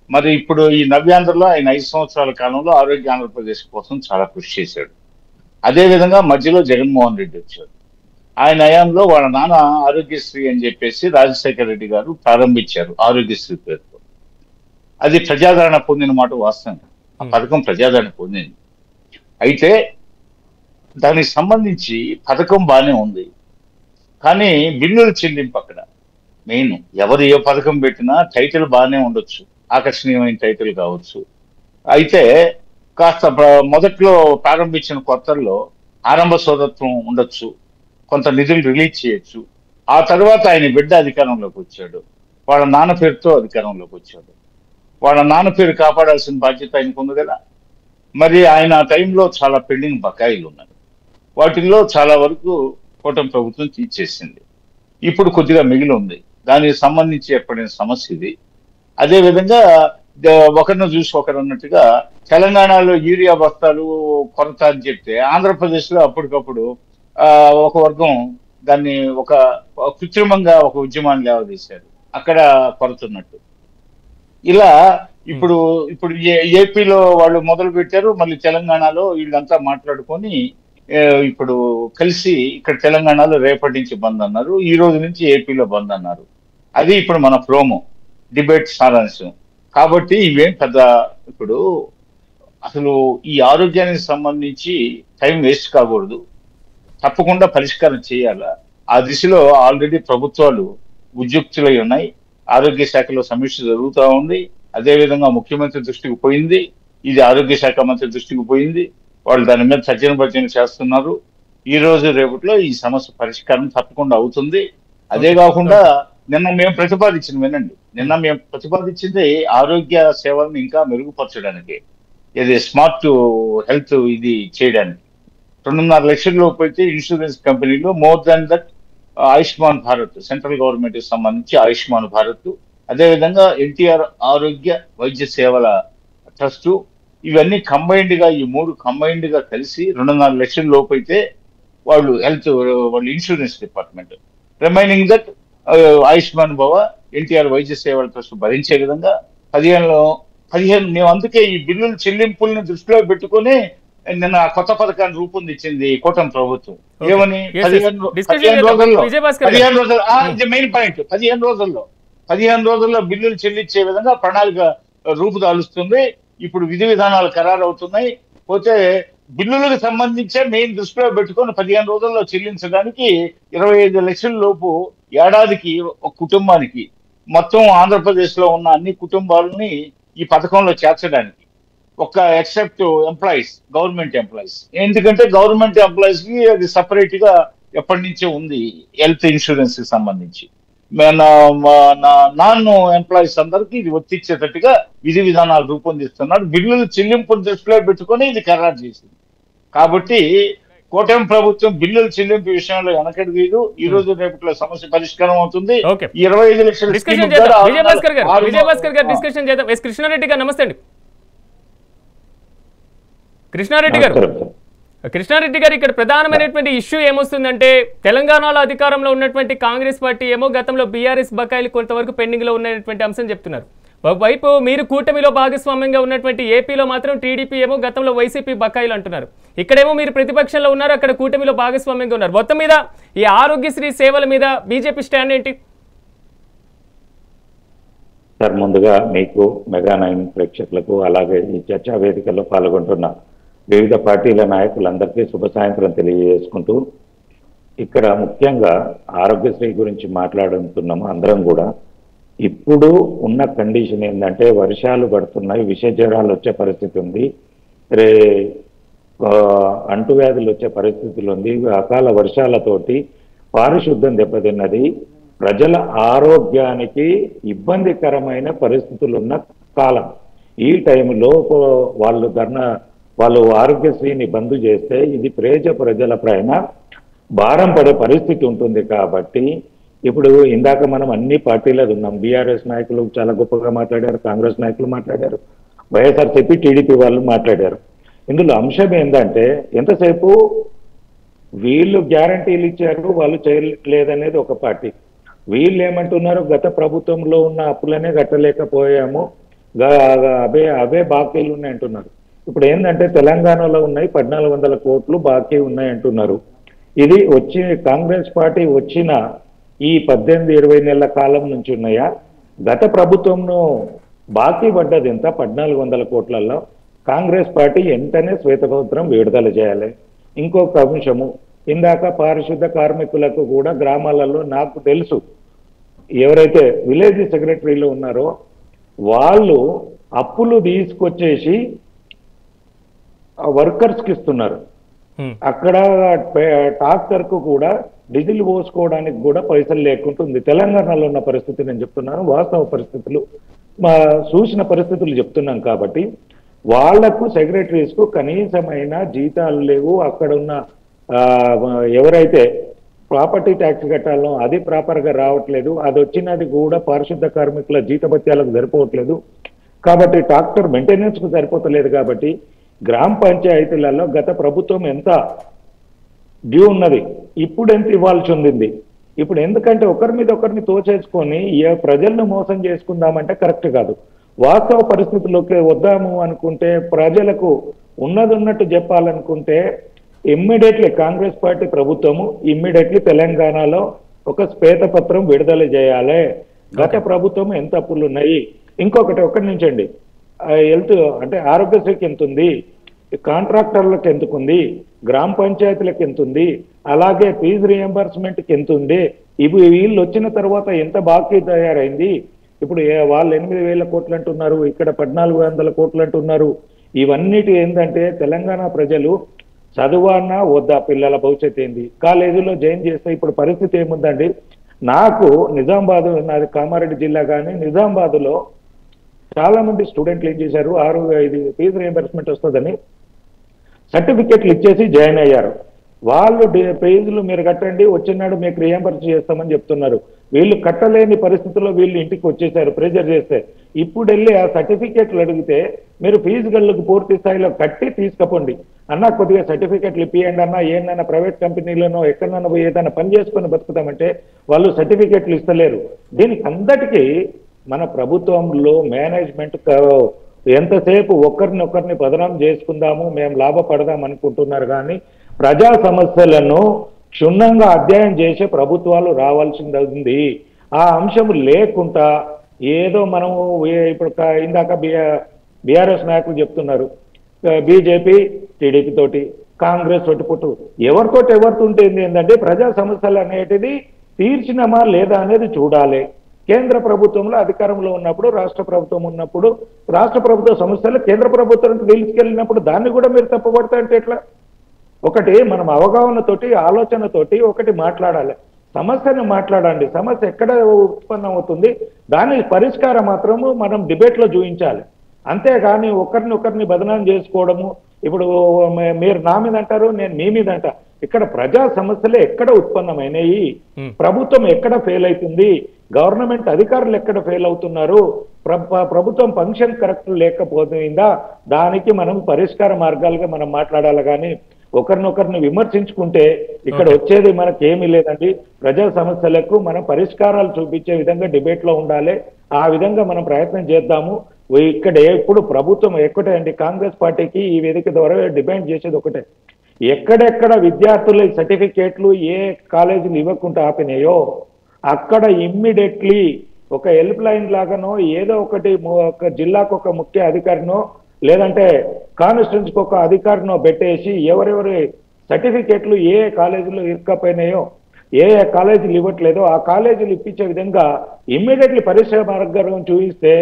మరి ఇప్పుడు ఈ నవ్యాంధ్రలో ఆయన 5 సంవత్సరాల కాలంలో ఆరోగ్య ఆంధ్రప్రదేశ్ కోసం చాలా కృషి చేశాడు. అదే విధంగా మధ్యలో జగన్మోహన్ రెడ్డి వచ్చాడు. ఆయన హయాంలో వాళ్ళ నాన్న ఆరోగ్యశ్రీ అని చెప్పేసి రాజశేఖర రెడ్డి గారు ప్రారంభించారు ఆరోగ్యశ్రీ పేరుతో. అది ప్రజాదరణ పొందిన మాట వాస్తవం. ఆ పథకం ప్రజాదరణ పొందింది. అయితే దానికి సంబంధించి పథకం బాగానే ఉంది, కానీ బిల్లుల చెల్లింపు అక్కడ మెయిన్. ఎవరు ఏ పథకం పెట్టినా టైటిల్ బాగానే ఉండొచ్చు, ఆకర్షణీయమైన టైటిల్ కావచ్చు. అయితే కాస్త మొదట్లో ప్రారంభించిన కొత్తల్లో ఆరంభ సోదత్వం ఉండొచ్చు, కొంత నిధులు రిలీజ్ చేయొచ్చు. ఆ తర్వాత ఆయన బిడ్డ అధికారంలోకి వచ్చాడు, వాళ్ళ నాన్న పేరుతో అధికారంలోకి వచ్చాడు. వాళ్ళ నాన్న పేరు కాపాడాల్సిన బాధ్యత ఆయనకు ఉంది కదా. మరి ఆయన ఆ టైంలో చాలా పెండింగ్ బకాయిలు ఉన్నాయి. వాటిల్లో చాలా వరకు కూటమి ప్రభుత్వం తీర్చేసింది. ఇప్పుడు కొద్దిగా మిగిలి ఉంది. దానికి సంబంధించి ఏర్పడిన సమస్య ఇది. అదేవిధంగా ఒకరిని చూసి ఒకరు అన్నట్టుగా తెలంగాణలో యూరియా బస్తాలు కొరత అని చెప్తే ఆంధ్రప్రదేశ్లో అప్పటికప్పుడు ఒక వర్గం దాన్ని ఒక కృత్రిమంగా ఒక ఉద్యమాన్ని లేవదీశారు, అక్కడ కొరత ఉన్నట్టు. ఇలా ఇప్పుడు ఏపీలో వాళ్ళు మొదలు పెట్టారు, మళ్ళీ తెలంగాణలో వీళ్ళంతా మాట్లాడుకొని ఇప్పుడు కలిసి ఇక్కడ తెలంగాణలో రేపటి నుంచి బంద్ అన్నారు, ఈ రోజు నుంచి ఏపీలో బంద్ అన్నారు. అది ఇప్పుడు మన ప్రోమో డిబేట్ సారాంశం. కాబట్టి ఇవేం పెద్ద ఇప్పుడు అసలు ఈ ఆరోగ్యానికి సంబంధించి టైం వేస్ట్ కాకూడదు, తప్పకుండా పరిష్కారం చేయాలా. ఆ దిశలో ఆల్రెడీ ప్రభుత్వాలు ఉద్యుక్తులై ఉన్నాయి. ఆరోగ్య శాఖలో సమీక్ష జరుగుతూ ఉంది. అదేవిధంగా ముఖ్యమంత్రి దృష్టికి పోయింది, ఇది ఆరోగ్య శాఖ మంత్రి దృష్టికి పోయింది. వాళ్ళు దాని మీద తర్జన భర్జన చేస్తున్నారు. ఈ రోజు రేపట్లో ఈ సమస్య పరిష్కారం తప్పకుండా అవుతుంది. అదే కాకుండా నిన్న మేము ప్రతిపాదించింది ఆరోగ్య సేవలను ఇంకా మెరుగుపరచడానికి, ఇది స్మార్ట్ హెల్త్ ఇది చేయడానికి. 2.5 లక్షల లోపు అయితే ఇన్సూరెన్స్ కంపెనీలో more than that Ayushman Bharat, central government కి సంబంధించి ఆయుష్మాన్ భారత్, అదేవిధంగా ఎన్టీఆర్ ఆరోగ్య వైద్య సేవల ట్రస్ట్, ఇవన్నీ కంబైన్డ్ గా, ఈ 3 కంబైన్డ్ గా కలిసి 2.5 లక్షల లోపు అయితే వాళ్ళు వాళ్ళు insurance department, remaining that Ayushman భవ, ఎన్టీఆర్ వైద్య సేవల ట్రస్ట్ భరించే విధంగా 15 మేము అందుకే ఈ బిల్లుల చెల్లింపుల్ని దృష్టిలో పెట్టుకుని నిన్న కొత్త పథకాన్ని రూపొందించింది కూటమి ప్రభుత్వం. ఏమని 15 రోజుల్లో మెయిన్ పాయింట్ 15 రోజుల్లో బిల్లులు చెల్లించే విధంగా ప్రణాళిక రూపుదాలుస్తుంది. ఇప్పుడు విధి విధానాలు ఖరారు అవుతున్నాయి. పోతే బిల్లులకు సంబంధించే మెయిన్ దృష్టిలో పెట్టుకొని 15 రోజుల్లో చెల్లించడానికి 25 లక్షల లోపు ఏడాదికి ఒక కుటుంబానికి, మొత్తం ఆంధ్రప్రదేశ్ లో ఉన్న అన్ని కుటుంబాలని ఈ పథకంలో చేర్చడానికి, ఒక ఎక్సెప్ట్ ఎంప్లాయీస్, గవర్నమెంట్ ఎంప్లాయీస్. ఎందుకంటే గవర్నమెంట్ ఎంప్లాయీస్ కి అది సపరేట్ గా ఎప్పటి నుంచే ఉంది హెల్త్ ఇన్సూరెన్స్ కి సంబంధించి. నాన్ ఎంప్లాయీస్ అందరికీ ఇది వర్తించేటట్టుగా విధి విధానాలు రూపొందిస్తున్నారు. బిల్లులు చెల్లింపును దృష్టిలో పెట్టుకుని ఇది ఖరారు చేసింది. కాబట్టి కూటమి ప్రభుత్వం బిల్లుల చెల్లింపు విషయంలో వెనకడుగు. ఈ రోజు రేపట్లో సమస్య పరిష్కారం అవుతుంది. 25 లక్షల డిస్కషన్ చేద్దాం. కృష్ణారెడ్డి గారు నమస్తే అండి. కృష్ణారెడ్డి గారు ఇక్కడ ప్రధానమైనటువంటి ఇష్యూ ఏమొస్తుందంటే, తెలంగాణలో అధికారంలో ఉన్నటువంటి కాంగ్రెస్ పార్టీ ఏమో గతంలో బీఆర్ఎస్ బకాయిలు కొంతవరకు పెండింగ్ లో ఉన్నటువంటి అంశం చెప్తున్నారు. ఒకవైపు మీరు కూటమిలో భాగస్వామ్యంగా ఉన్నటువంటి ఏపీలో మాత్రం టీడీపీ ఏమో గతంలో వైసీపీ బకాయిలు అంటున్నారు. ఇక్కడేమో మీరు ప్రతిపక్షంలో ఉన్నారు, అక్కడ కూటమిలో భాగస్వామ్యంగా ఉన్నారు. మొత్తం మీద ఈ ఆరోగ్యశ్రీ సేవల మీద బీజేపీ స్టాండ్ ఏంటి? సార్, ముందుగా మీకు మెగా9 ప్రేక్షకులకు, అలాగే ఈ చర్చా వేదికల్లో పాల్గొంటున్న వివిధ పార్టీల నాయకులందరికీ శుభ సాయంత్రం తెలియజేసుకుంటూ, ఇక్కడ ముఖ్యంగా ఆరోగ్యశ్రీ గురించి మాట్లాడుతున్నాము అందరం కూడా. ఇప్పుడు ఉన్న కండిషన్ ఏంటంటే, వర్షాలు పడుతున్నాయి, విష జ్వరాలు వచ్చే పరిస్థితి ఉంది, అంటువ్యాధులు వచ్చే పరిస్థితులు ఉంది, అకాల వర్షాలతోటి పారిశుద్ధ్యం దెబ్బతిన్నది, ప్రజల ఆరోగ్యానికి ఇబ్బందికరమైన పరిస్థితులు ఉన్న కాలం. ఈ టైంలో వాళ్ళు ఆరోగ్యశ్రీని బంద్ చేస్తే ఇది ప్రజల పైన భారం పడే పరిస్థితి ఉంటుంది. కాబట్టి ఇప్పుడు ఇందాక మనం అన్ని పార్టీలది ఉన్నాం. బీఆర్ఎస్ నాయకులు చాలా గొప్పగా మాట్లాడారు, కాంగ్రెస్ నాయకులు మాట్లాడారు, వైఎస్ఆర్సీపీ టీడీపీ వాళ్ళు మాట్లాడారు. ఇందులో అంశం ఏంటంటే, ఎంతసేపు వీళ్ళు గ్యారంటీలు ఇచ్చారు, వాళ్ళు చేయలేదనేది ఒక పార్టీ. వీళ్ళు ఏమంటున్నారు, గత ప్రభుత్వంలో ఉన్న అప్పులనే కట్టలేకపోయాము, అవే బాకీలు ఉన్నాయి అంటున్నారు. ఇప్పుడు ఏంటంటే తెలంగాణలో ఉన్నాయి 1400 కోట్లు బాకీ ఉన్నాయి అంటున్నారు. ఇది వచ్చి కాంగ్రెస్ పార్టీ వచ్చిన ఈ 18-20 నెలల కాలం నుంచి ఉన్నాయా? గత ప్రభుత్వంను బాకీ పడ్డది ఎంత? 1400 కోట్లలో. కాంగ్రెస్ పార్టీ వెంటనే శ్వేతపత్రం విడుదల చేయాలి. ఇంకొక అంశము, ఇందాక పారిశుద్ధ కార్మికులకు కూడా గ్రామాలలో నాకు తెలుసు ఎవరైతే విలేజ్ సెక్రటరీలు ఉన్నారో వాళ్ళు అప్పులు తీసుకొచ్చేసి వర్కర్స్కి ఇస్తున్నారు. అక్కడ ట్రాక్టర్ కు కూడా డీజిల్ పోసుకోవడానికి కూడా పైసలు లేకుంటుంది. తెలంగాణలో ఉన్న పరిస్థితి నేను చెప్తున్నాను, వాస్తవ పరిస్థితులు చూసిన పరిస్థితులు చెప్తున్నాం. కాబట్టి వాళ్లకు సెక్రటరీస్ కు కనీసమైన జీతాలు లేవు. అక్కడ ఉన్న ఎవరైతే ప్రాపర్టీ ట్యాక్స్ కట్టాలో అది ప్రాపర్ గా రావట్లేదు. అది వచ్చినది కూడా పారిశుద్ధ కార్మికుల జీతభత్యాలకు సరిపోవట్లేదు. కాబట్టి ట్రాక్టర్ మెయింటెనెన్స్ కు సరిపోతలేదు. కాబట్టి గ్రామ పంచాయతీలలో గత ప్రభుత్వం ఎంత డ్యూ ఉన్నది, ఇప్పుడు ఎంత ఇవ్వాల్సి ఉంది. ఇప్పుడు ఎందుకంటే ఒకరి మీద ఒకరిని తోచేసుకొని ప్రజలను మోసం చేసుకుందామంటే కరెక్ట్ కాదు. వాస్తవ పరిస్థితుల్లోకి వద్దాము అనుకుంటే, ప్రజలకు ఉన్నది ఉన్నట్టు చెప్పాలనుకుంటే ఇమ్మీడియట్లీ కాంగ్రెస్ పార్టీ ప్రభుత్వము ఇమ్మీడియట్లీ తెలంగాణలో ఒక శ్వేతపత్రం విడుదల చేయాలి. గత ప్రభుత్వం ఎంత అప్పులు ఉన్నాయి. ఇంకొకటి ఒక్కటి నుంచండి, హెల్త్ అంటే ఆరోగ్యశ్రీకి ఎంత ఉంది, కాంట్రాక్టర్లకు ఎంతకుంది, గ్రామ పంచాయతీలకు ఎంత ఉంది, అలాగే ఫీజు రియంబర్స్మెంట్కి ఎంత ఉంది, ఇవి వీళ్ళు వచ్చిన తర్వాత ఎంత బాకీ తయారైంది. ఇప్పుడు వాళ్ళు 8,000 కోట్లు అంటున్నారు, ఇక్కడ 1,400 కోట్లు అంటున్నారు. ఇవన్నిటి ఏంటంటే తెలంగాణ ప్రజలు చదువన్నా వద్దా, పిల్లల భవిష్యత్తు ఏంది, కాలేజీలో జాయిన్ చేస్తే ఇప్పుడు పరిస్థితి ఏముందండి. నాకు నిజామాబాద్, నాది కామారెడ్డి జిల్లా, కానీ నిజామాబాద్లో చాలా మంది స్టూడెంట్లు ఏం చేశారు, 6-5 ఫీజు రియంబర్స్మెంట్ వస్తుందని సర్టిఫికెట్లు ఇచ్చేసి జాయిన్ అయ్యారు. వాళ్ళు ఫీజులు మీరు కట్టండి, వచ్చినాడు మీకు రియంబర్స్ చేస్తామని చెప్తున్నారు. వీళ్ళు కట్టలేని పరిస్థితుల్లో వీళ్ళు ఇంటికి వచ్చేసారు ప్రెజర్ చేస్తే. ఇప్పుడు వెళ్ళి ఆ సర్టిఫికెట్లు అడిగితే మీరు ఫీజు గళ్ళకు పూర్తి స్థాయిలో కట్టి తీసుకపోండి అన్న, కొద్దిగా సర్టిఫికెట్లు ఇప్పియండి అన్న, ఏందన్నా ప్రైవేట్ కంపెనీలోనో ఎక్కడన్నా పోయి ఏదైనా పని చేసుకొని బతుకుతామంటే వాళ్ళు సర్టిఫికెట్లు ఇస్తలేరు. దీనికి అందరికీ మన ప్రభుత్వంలో మేనేజ్మెంట్ ఎంతసేపు ఒకరినొకరిని బదనాం చేసుకుందాము, మేము లాభపడదాం అనుకుంటున్నారు. కానీ ప్రజా సమస్యలను క్షుణ్ణంగా అధ్యయనం చేసే ప్రభుత్వాలు రావాల్సింది ఉంది. ఆ అంశం లేకుండా ఏదో మనము ఇప్పుడు ఇందాక బీఆర్ఎస్ నాయకులు చెప్తున్నారు, బీజేపీ టీడీపీ తోటి కాంగ్రెస్ తోటి పుట్టు ఎవరితోటి ఉంటుంది ఏంటంటే ప్రజా సమస్యలు అనేటిది తీర్చినమా లేదా అనేది చూడాలి. కేంద్ర ప్రభుత్వంలో అధికారంలో ఉన్నప్పుడు, రాష్ట్ర ప్రభుత్వం ఉన్నప్పుడు రాష్ట్ర ప్రభుత్వ సమస్యలు కేంద్ర ప్రభుత్వానికి తీసుకెళ్ళినప్పుడు దాన్ని కూడా మీరు తప్పుపడతా అంటే ఎట్లా? ఒకటి మనం అవగాహనతోటి ఆలోచనతోటి ఒకటి మాట్లాడాలి, సమస్యను మాట్లాడండి. సమస్య ఎక్కడ ఉత్పన్నం అవుతుంది దాని పరిష్కారం మాత్రము మనం డిబేట్లో చూపించాలి. అంతేగాని ఒకరిని బదనాం చేసుకోవడము, ఇప్పుడు మీరు నా మీద అంటారు, నేను మీ మీద అంటా. ఇక్కడ ప్రజా సమస్యలు ఎక్కడ ఉత్పన్నమైనవి, ప్రభుత్వం ఎక్కడ ఫెయిల్ అవుతుంది, గవర్నమెంట్ అధికారులు ఎక్కడ ఫెయిల్ అవుతున్నారు, ప్రభుత్వం ఫంక్షన్ కరెక్ట్ లేకపోతుందా, దానికి మనం పరిష్కార మార్గాలుగా మనం మాట్లాడాలి. కానీ ఒకరినొకరిని విమర్శించుకుంటే ఇక్కడ వచ్చేది మనకేమీ లేదండి. ప్రజా సమస్యలకు మనం పరిష్కారాలు చూపించే విధంగా డిబేట్ లో ఉండాలి. ఆ విధంగా మనం ప్రయత్నం చేద్దాము. ఇక్కడ ఎప్పుడు ప్రభుత్వం ఎక్కటే అండి, కాంగ్రెస్ పార్టీకి ఈ వేదిక ద్వారా డిమాండ్ చేసేది ఒకటే, ఎక్కడెక్కడ విద్యార్థుల సర్టిఫికేట్లు ఏ కాలేజీలు ఇవ్వకుండా ఆపినాయో అక్కడ ఇమ్మీడియట్లీ ఒక హెల్ప్ లైన్ లాగానో ఏదో ఒకటి, ఒక జిల్లాకు ఒక ముఖ్య అధికారినో లేదంటే కాన్స్టిట్యున్సీకి ఒక అధికారినో పెట్టేసి ఎవరెవరి సర్టిఫికేట్లు ఏ కాలేజీలో ఇరుక్కపోయినాయో, ఏ కాలేజీలు ఇవ్వట్లేదో ఆ కాలేజీలు ఇప్పించే విధంగా ఇమ్మీడియట్లీ పరిశ్రమ మార్గం చూపిస్తే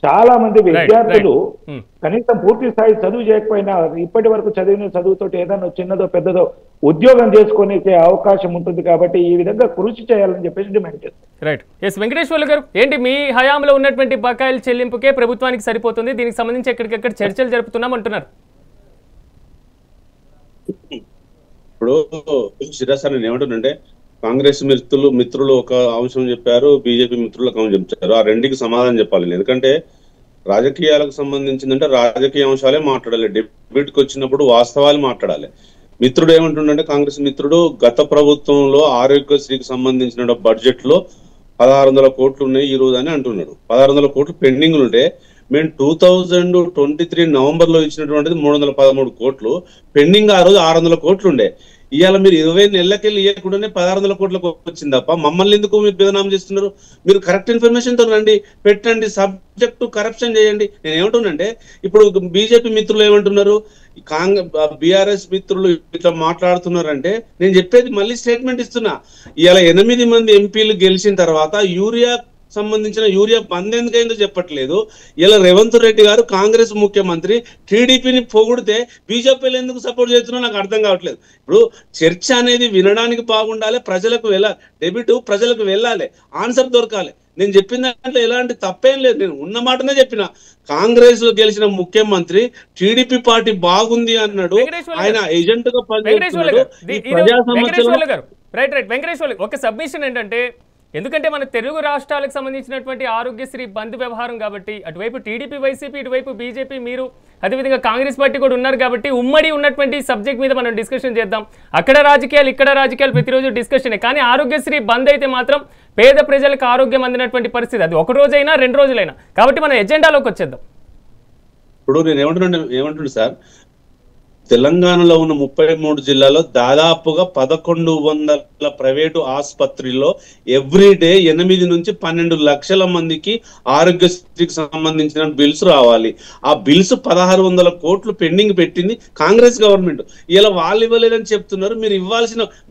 చాలా మంది విద్యార్థులు కనీసం పూర్తి స్థాయి చదువు చేయకపోయినా ఇప్పటి వరకు చదివిన చదువుతోటి ఏదైనా చిన్నదో పెద్దదో ఉద్యోగం చేసుకోనికే అవకాశం ఉంటుంది. కాబట్టి ఈ విధంగా కృషి చేయాలని చెప్పేసి డిమాండ్ చేస్తాం. రైట్. ఎస్ వెంకటేశ్వర్లు గారు, ఏంటి మీ హయాంలో ఉన్నటువంటి బకాయిల చెల్లింపుకే ప్రభుత్వానికి సరిపోతుంది, దీనికి సంబంధించి ఎక్కడికెక్కడ చర్చలు జరుపుతున్నాం అంటున్నారు? ఇప్పుడు శిరాస నేను ఏమంటున్నంటే, కాంగ్రెస్ మిత్రులు ఒక అంశం చెప్పారు, బీజేపీ మిత్రులు ఒక అంశం చెప్పారు. ఆ రెండుకి సమాధానం చెప్పాలి. ఎందుకంటే రాజకీయాలకు సంబంధించిందంటే రాజకీయ అంశాలే మాట్లాడాలి, డిబేట్కి వచ్చినప్పుడు వాస్తవాలు మాట్లాడాలి. మిత్రుడు ఏమంటుండంటే, కాంగ్రెస్ మిత్రుడు గత ప్రభుత్వంలో ఆరోగ్యశ్రీకి సంబంధించిన బడ్జెట్ లో 1,600 కోట్లు ఉన్నాయి ఈ రోజు అని అంటున్నాడు. 1,600 కోట్లు పెండింగ్ ఉంటే మేము 2023 నవంబర్ లో ఇచ్చినటువంటిది 313 కోట్లు, పెండింగ్ ఆ రోజు 600 కోట్లు ఉండే. ఇవాళ మీరు 20 నెలలకెళ్ళి ఇవ్వకుండానే 1600 కోట్లకు వచ్చింది తప్ప మమ్మల్ని ఎందుకు మీరు బదనాం చేస్తున్నారు? మీరు కరెక్ట్ ఇన్ఫర్మేషన్ తో రండి, పెట్టండి, సబ్జెక్ట్ కరప్షన్ చేయండి. నేను ఏమంటున్నానంటే ఇప్పుడు బీజేపీ మిత్రులు ఏమంటున్నారు, బీఆర్ఎస్ మిత్రులు ఇట్లా మాట్లాడుతున్నారంటే నేను చెప్పేది మళ్ళీ స్టేట్మెంట్ ఇస్తున్నా. ఇవాళ 8 మంది ఎంపీలు గెలిచిన తర్వాత యూరియా సంబంధించిన యూరియా బంద్ ఎందుకైందో చెప్పట్లేదు. ఇలా రేవంత్ రెడ్డి గారు కాంగ్రెస్ ముఖ్యమంత్రి టీడీపీని పొగిడితే బీజేపీలు ఎందుకు సపోర్ట్ చేస్తున్నా నాకు అర్థం కావట్లేదు. ఇప్పుడు చర్చ అనేది వినడానికి బాగుండాలి, ప్రజలకు వెళ్ళాలి, డెబిట్ ప్రజలకు వెళ్ళాలి, ఆన్సర్ దొరకాలి. నేను చెప్పిన దాంట్లో ఎలాంటి తప్పేం లేదు, నేను ఉన్న మాటనే చెప్పిన. కాంగ్రెస్ లో గెలిచిన ముఖ్యమంత్రి టీడీపీ పార్టీ బాగుంది అన్నాడు, ఆయన ఏజెంట్ గా పనిచేస్తున్నాడు. ప్రజా సమస్యలు వెంకటేశ్వర ఒక సబ్మిషన్ ఏంటంటే, ఎందుకంటే మన తెలుగు రాష్ట్రాలకు సంబంధించినటువంటి ఆరోగ్యశ్రీ బంద్ వ్యవహారం కాబట్టి అటువైపు టీడీపీ వైసీపీ, ఇటువైపు బీజేపీ, మీరు అదేవిధంగా కాంగ్రెస్ పార్టీ కూడా ఉన్నారు కాబట్టి ఉమ్మడి ఉన్నటువంటి సబ్జెక్ట్ మీద మనం డిస్కషన్ చేద్దాం. అక్కడ రాజకీయాలు ఇక్కడ రాజకీయాలు ప్రతిరోజు డిస్కషనే. కానీ ఆరోగ్యశ్రీ బంద్ అయితే మాత్రం పేద ప్రజలకు ఆరోగ్యం అందినటువంటి పరిస్థితి, అది ఒక రోజైనా 2 రోజులైనా. కాబట్టి మన ఎజెండాలోకి వచ్చేద్దాం. ఇప్పుడు నేను ఏమంటున్నా సార్, తెలంగాణలో ఉన్న 33 జిల్లాలో దాదాపుగా 1100 ప్రైవేటు ఆసుపత్రుల్లో ఎవ్రీడే 8 నుంచి 12 లక్షల మందికి ఆరోగ్యశ్రీకి సంబంధించిన బిల్స్ రావాలి. ఆ బిల్స్ 1600 కోట్లు పెండింగ్ పెట్టింది కాంగ్రెస్ గవర్నమెంట్. ఇలా వాళ్ళు ఇవ్వలేదని చెప్తున్నారు.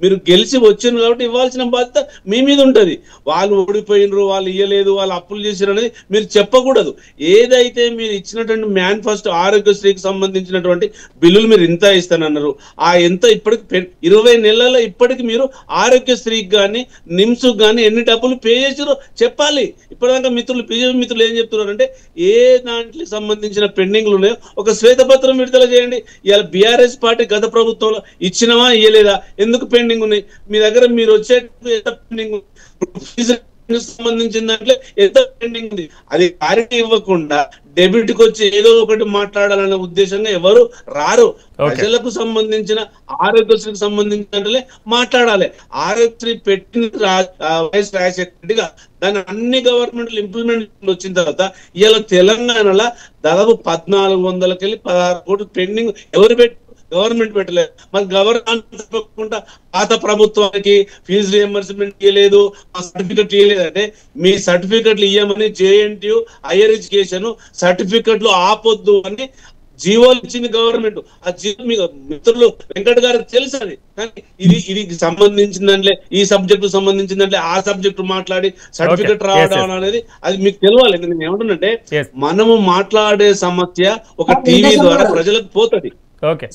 మీరు గెలిచి వచ్చిండ్రు కాబట్టి ఇవ్వాల్సిన బాధ్యత మీ మీద ఉంటది. వాళ్ళు ఓడిపోయినరు, వాళ్ళు ఇవ్వలేదు, వాళ్ళు అప్పులు చేసిరు అనేది మీరు చెప్పకూడదు. ఏదైతే మీరు ఇచ్చినటువంటి మేనిఫెస్టో ఆరోగ్యశ్రీకి సంబంధించినటువంటి బిల్లులు మీరు ఇంత ఇస్తానన్నారు, ఆ ఎంత ఇప్పటికి 20 నెలల్లో ఇప్పటికి మీరు ఆరోగ్యశ్రీకి కానీ నిమ్స్ కానీ ఎన్ని డబ్బులు పే చేసారో చెప్పాలి. ఇప్పటిదాకా బీజేపీ మిత్రులు ఏం చెప్తున్నారంటే ఏ దాంట్లో సంబంధించిన పెండింగ్లు ఉన్నాయో ఒక శ్వేతపత్రం విడుదల చేయండి. ఇవాళ బీఆర్ఎస్ పార్టీ గత ప్రభుత్వంలో ఇచ్చినవా ఇయ్యలేదా, ఎందుకు పెండింగ్ ఉన్నాయి మీ దగ్గర, మీరు వచ్చే ఎంత పెండింగ్ సంబంధించిన దాంట్లో ఎంత పెండింగ్ ఉంది, అది క్లారిటీ ఇవ్వకుండా డెబిట్ కి వచ్చి ఏదో ఒకటి మాట్లాడాలనే ఉద్దేశంగా ఎవరు రారు. ప్రజలకు సంబంధించిన ఆరోగ్యశ్రీకి సంబంధించిన మాట్లాడాలి. ఆరోగ్యశ్రీ పెట్టిన వైఎస్ రాజశేఖర రెడ్డిగా దాన్ని అన్ని గవర్నమెంట్లు ఇంప్లిమెంట్ వచ్చిన తర్వాత ఇలా తెలంగాణలో దాదాపు 1400 కెళ్ళి 16 కోట్లు పెండింగ్ ఎవరు పెట్టి గవర్నమెంట్ పెట్టలేదు. మరి గవర్నమెంట్ పాత ప్రభుత్వానికి ఫీజు రియంబర్స్మెంట్ ఇవ్వలేదు, ఆ సర్టిఫికెట్ ఇవ్వలేదు అంటే మీ సర్టిఫికెట్లు ఇవ్వమని జేఎన్టీయూ హైయర్ ఎడ్యుకేషన్ సర్టిఫికెట్లు ఆపొద్దు అని జీవోలు ఇచ్చింది గవర్నమెంట్. ఆ జీవో మీ మిత్రులు వెంకట్ గారికి తెలుసు అది. కానీ ఇది సంబంధించిందంటే ఈ సబ్జెక్టు సంబంధించిందంటే ఆ సబ్జెక్టు మాట్లాడి సర్టిఫికెట్ రావడం అనేది అది మీకు తెలియాలి. నేను ఏమంటున్నంటే మనము మాట్లాడే సమస్య ఒక టీవీ ద్వారా ప్రజలకు పోతుంది. ఓకే,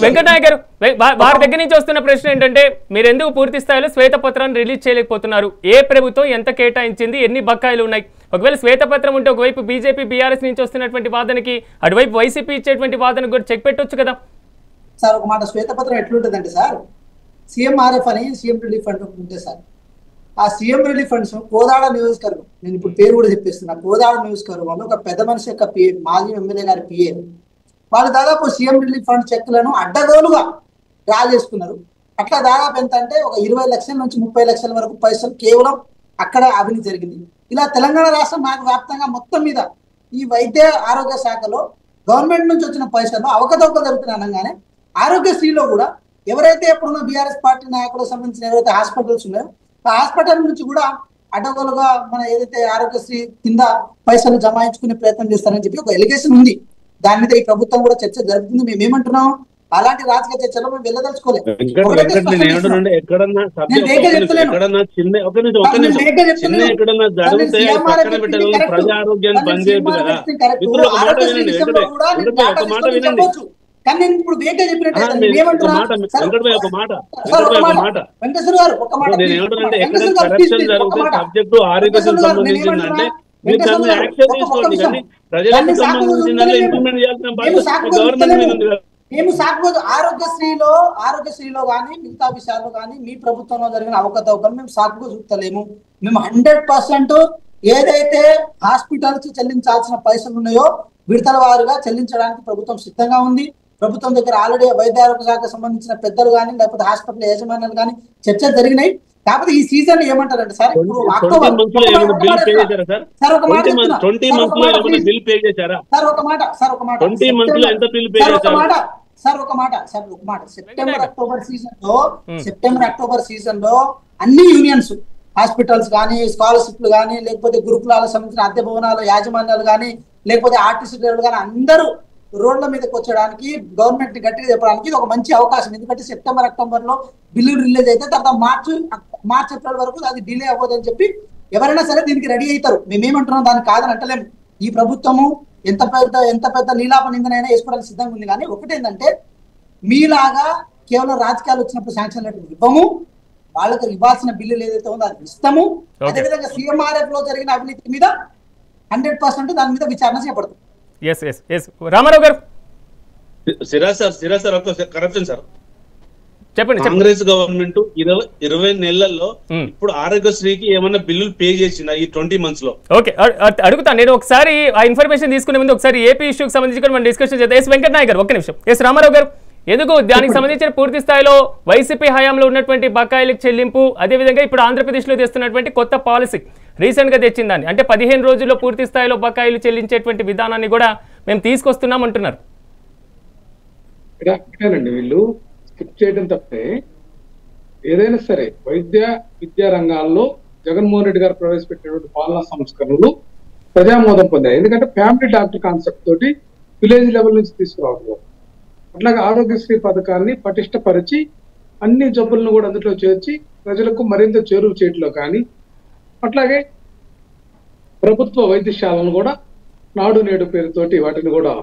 వెంకటనాయక్ గారు, వారి దగ్గర నుంచి వస్తున్న ప్రశ్న ఏంటంటే, మీరు ఎందుకు పూర్తి స్థాయిలో శ్వేతపత్రాన్ని రిలీజ్ చేయలేకపోతున్నారు? ఏ ప్రభుత్వం ఎంత కేటాయించింది, ఎన్ని బకాయిలు ఉన్నాయి? ఒకవేళ శ్వేతపత్రం ఉంటే ఒకవైపు బీజేపీ బీఆర్ఎస్ నుంచి వస్తున్నటువంటి వాదనకి అటువైపు వైసీపీ ఇచ్చేటువంటి వాదనకు కూడా చెక్ పెట్టొచ్చు కదా సార్. ఒక మాట, శ్వేతపత్రం ఎట్లుంటుందంటే సార్, సీఎంఆర్ఎఫ్ అని సీఎం రిలీఫ్ ఫండ్ ఉంటే సార్, ఆ సీఎం రిలీఫ్ ఫండ్స్ కోదాడ నియోజకవర్గం, నేను ఇప్పుడు పేరు కూడా చెప్పేస్తున్నా, కోదాడ నియోజకవర్గంలో ఒక పెద్ద మనిషి యొక్క మాజీ ఎమ్మెల్యే గారి పిఏ వాళ్ళు దాదాపు సీఎం రిలీఫ్ ఫండ్ చెక్లను అడ్డగోలుగా డ్రా చేసుకున్నారు. అట్లా దాదాపు ఎంత అంటే ఒక 20 లక్షల నుంచి 30 లక్షల వరకు పైసలు కేవలం అక్కడ అవినీతి జరిగింది. ఇలా తెలంగాణ రాష్ట్రం నాకు వ్యాప్తంగా మొత్తం మీద ఈ వైద్య ఆరోగ్య శాఖలో గవర్నమెంట్ నుంచి వచ్చిన పైసలు అవకతవకలు జరుగుతున్న అనగానే ఆరోగ్యశ్రీలో కూడా ఎవరైతే ఎప్పుడున్న బీఆర్ఎస్ పార్టీ నాయకులకు సంబంధించిన ఎవరైతే హాస్పిటల్స్ ఉన్నాయో ఆ హాస్పిటల్ నుంచి కూడా అడ్డగోలుగా మన ఏదైతే ఆరోగ్యశ్రీ కింద పైసలు జమాయించుకునే ప్రయత్నం చేస్తారని చెప్పి ఒక ఎలిగేషన్ ఉంది. దాని మీద ఈ ప్రభుత్వం కూడా చర్చ జరుగుతుంది. మేము ఏమంటున్నాం, అలాంటి రాజకీయ చర్చలో మేము వెళ్ళదలుచుకోలేదు. కానీ నేను ఇప్పుడు వేగా చెప్పినట్టు మేము సాగుబోదు ఆరోగ్యశ్రీలో కానీ మిగతా విషయాల్లో కానీ మీ ప్రభుత్వంలో జరిగిన అవకతవకలు మేము సాగుబో చూస్తలేము. మేము 100% ఏదైతే హాస్పిటల్స్ చెల్లించాల్సిన పైసలు ఉన్నాయో విడతల వారుగా చెల్లించడానికి ప్రభుత్వం సిద్ధంగా ఉంది. ప్రభుత్వం దగ్గర ఆల్రెడీ వైద్య ఆరోగ్య శాఖకు సంబంధించిన పెద్దలు కానీ లేకపోతే హాస్పిటల్ యాజమాన్యాలు కానీ చర్చలు జరిగినాయి. కాకపోతే ఈ సీజన్ ఏమంటారంటే సార్ ఇప్పుడు 20 అక్టోబర్ months లో ఏమైనా బిల్ పే చేశారా సార్? సార్ ఒక మాట 20 months లో ఏమైనా బిల్ పే చేశారా? సార్ ఒక మాట 20 months లో ఎంత బిల్ పే చేశారు? సార్ ఒక మాట సెప్టెంబర్ అక్టోబర్ సీజన్ లో అన్ని యూనియన్స్ హాస్పిటల్స్ కానీ స్కాలర్షిప్లు కానీ లేకపోతే గురుకులాలకు సంబంధించిన అద్దె భవనాల యాజమాన్యాలు కానీ లేకపోతే ఆర్టీసీ డ్రైవర్లు కానీ అందరూ రోడ్ల మీదకి వచ్చడానికి గవర్నమెంట్ గట్టిగా చెప్పడానికి ఇది ఒక మంచి అవకాశం. ఎందుకంటే సెప్టెంబర్ అక్టోబర్ లో బిల్లు రిలీజ్ అయితే తర్వాత మార్చ్ ఏప్రిల్ వరకు అది డిలే అవ్వదు అని చెప్పి ఎవరైనా సరే దీనికి రెడీ అవుతారు. మేమేమంటున్నాం దానికి కాదని అంటలేము. ఈ ప్రభుత్వము ఎంత పెద్ద నీలాప నిందనైనా వేసుకోవడానికి సిద్ధంగా ఉంది. కానీ ఒకటేంటంటే మీలాగా కేవలం రాజకీయాలు వచ్చినప్పుడు శాంక్షన్ లెటర్ ఇవ్వము, వాళ్ళకి ఇవ్వాల్సిన బిల్లులు ఏదైతే ఉందో అది ఇస్తాము. అదేవిధంగా CMRF లో జరిగిన అవినీతి మీద 100% దాని మీద విచారణ చేపడుతుంది. రామారావు గారు సిరాజ్ సార్ ఒక కరప్షన్ సార్. చెప్పండి. కాంగ్రెస్ గవర్నమెంట్ 20 నెలల్లో ఇప్పుడు ఆరోగ్యశ్రీకి ఏమన్నా బిల్లులు పే చేసిందా ఈ 20 months లో? ఓకే, అడుగుతాను నేను ఒకసారి ఆ ఇన్ఫర్మేషన్ తీసుకునే ముందు ఒకసారి ఏపీ ఇష్యూకి సంబంధించి మనం డిస్కషన్ చేద్దాం. వెంకట నాయక్ గారు ఒక్క నిమిషం. రామారావు గారు ఎందుకు దానికి సంబంధించిన పూర్తి స్థాయిలో వైసీపీ హయాంలో ఉన్నటువంటి బకాయిలకు చెల్లింపు, అదేవిధంగా ఇప్పుడు ఆంధ్రప్రదేశ్లో తెస్తున్నటువంటి కొత్త పాలసీ రీసెంట్ గా తెచ్చిందని, అంటే 15 రోజుల్లో పూర్తి స్థాయిలో బకాయిలు చెల్లించేటువంటి విధానాన్ని కూడా మేము తీసుకొస్తున్నాం అంటున్నారు. వీళ్ళు స్కిప్ చేయడం తప్పే. ఏదైనా సరే విద్యా రంగాల్లో జగన్మోహన్ రెడ్డి గారు ప్రవేశపెట్టినటువంటి పాలనా సంస్కరణలు ప్రజామోదం పొందాయి. ఎందుకంటే ఫ్యామిలీ డాక్టర్ కాన్సెప్ట్ తోటి విలేజ్ లెవెల్ నుంచి తీసుకురావడం, అట్లాగే ఆరోగ్యశ్రీ పథకాన్ని పటిష్టపరిచి అన్ని జబ్బులను కూడా అందులో చేర్చి ప్రజలకు మరింత చేరువ చేయట్లో కానీ, అట్లాగే ప్రభుత్వ వైద్యశాలను కూడా నాడు నేడు పేరుతోటి వాటిని కూడా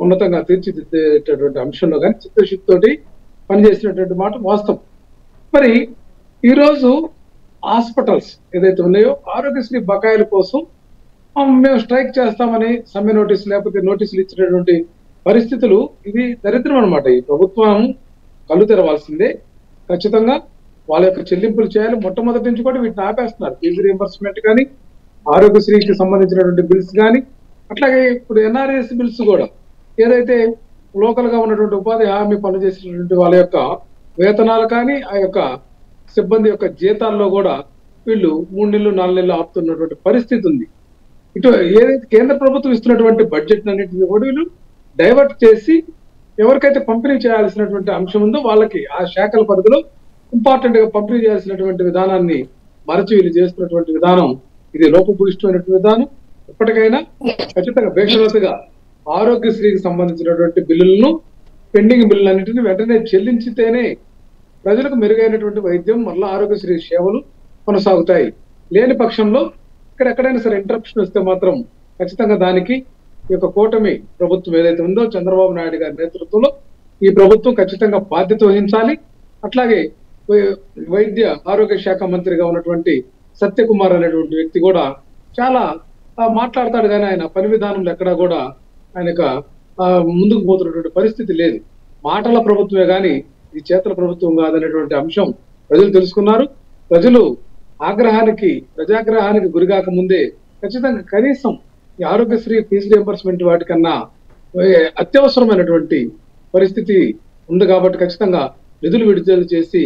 ఉన్నతంగా తీర్చిదిద్దేటటువంటి అంశంలో కానీ చిత్తశుద్ధితోటి పనిచేసినటువంటి మాట వాస్తవం. మరి ఈరోజు హాస్పిటల్స్ ఏదైతే ఉన్నాయో ఆరోగ్యశ్రీ బకాయిల కోసం మేము స్ట్రైక్ చేస్తామని సమ్మె నోటీసు లేకపోతే నోటీసులు ఇచ్చినటువంటి పరిస్థితులు, ఇది దరిద్రం అనమాట. ఈ ప్రభుత్వం కళ్ళు తెరవాల్సిందే. ఖచ్చితంగా వాళ్ళ యొక్క చెల్లింపులు చేయాలి. మొట్టమొదటి నుంచి కూడా వీటిని ఆపేస్తున్నారు. ఫీజు రియంబర్స్మెంట్ కానీ, ఆరోగ్యశ్రీకి సంబంధించినటువంటి బిల్స్ కానీ, అట్లాగే ఇప్పుడు NRS బిల్స్ కూడా ఏదైతే లోకల్ గా ఉన్నటువంటి ఉపాధి హామీ పనులు చేసినటువంటి వాళ్ళ యొక్క వేతనాలు కానీ, ఆ యొక్క సిబ్బంది యొక్క జీతాల్లో కూడా వీళ్ళు 3 నెలలు 4 నెలలు ఆపుతున్నటువంటి పరిస్థితి ఉంది. ఇటు ఏదైతే కేంద్ర ప్రభుత్వం ఇస్తున్నటువంటి బడ్జెట్ అన్నింటినీ కూడా వీళ్ళు డైవర్ట్ చేసి ఎవరికైతే పంపిణీ చేయాల్సినటువంటి అంశం ఉందో వాళ్ళకి ఆ శాఖల పరిధిలో ఇంపార్టెంట్ గా పంపిణీ చేయాల్సినటువంటి విధానాన్ని మరచి వీళ్ళు చేస్తున్నటువంటి విధానం ఇది లోపభూయిష్టమైనటువంటి విధానం. ఇప్పటికైనా ఖచ్చితంగా బేషరతుగా ఆరోగ్యశ్రీకి సంబంధించినటువంటి బిల్లులను, పెండింగ్ బిల్లులన్నింటినీ వెంటనే చెల్లించితేనే ప్రజలకు మెరుగైనటువంటి వైద్యం మళ్ళీ ఆరోగ్యశ్రీ సేవలు కొనసాగుతాయి. లేని పక్షంలో ఎక్కడైనా సరే ఇంటరప్షన్ వస్తే మాత్రం ఖచ్చితంగా దానికి ఈ యొక్క కూటమి ప్రభుత్వం ఏదైతే ఉందో చంద్రబాబు నాయుడు గారి నేతృత్వంలో ఈ ప్రభుత్వం ఖచ్చితంగా బాధ్యత వహించాలి. అట్లాగే వైద్య ఆరోగ్య శాఖ మంత్రిగా ఉన్నటువంటి సత్యకుమార్ అనేటువంటి వ్యక్తి కూడా చాలా మాట్లాడతాడు, కానీ ఆయన పని విధానంలో ఎక్కడా కూడా ఆయనకు ముందుకు పోతున్నటువంటి పరిస్థితి లేదు. మాటల ప్రభుత్వమే కానీ ఇది చేతల ప్రభుత్వం కాదనేటువంటి అంశం ప్రజలు తెలుసుకున్నారు. ప్రజలు ప్రజాగ్రహానికి గురిగాక ముందే ఖచ్చితంగా కనీసం ఈ ఆరోగ్యశ్రీ ఫీజు రియంబర్స్మెంట్ వాటికన్నా అత్యవసరమైనటువంటి పరిస్థితి ఉంది కాబట్టి ఖచ్చితంగా నిధులు విడుదల చేసి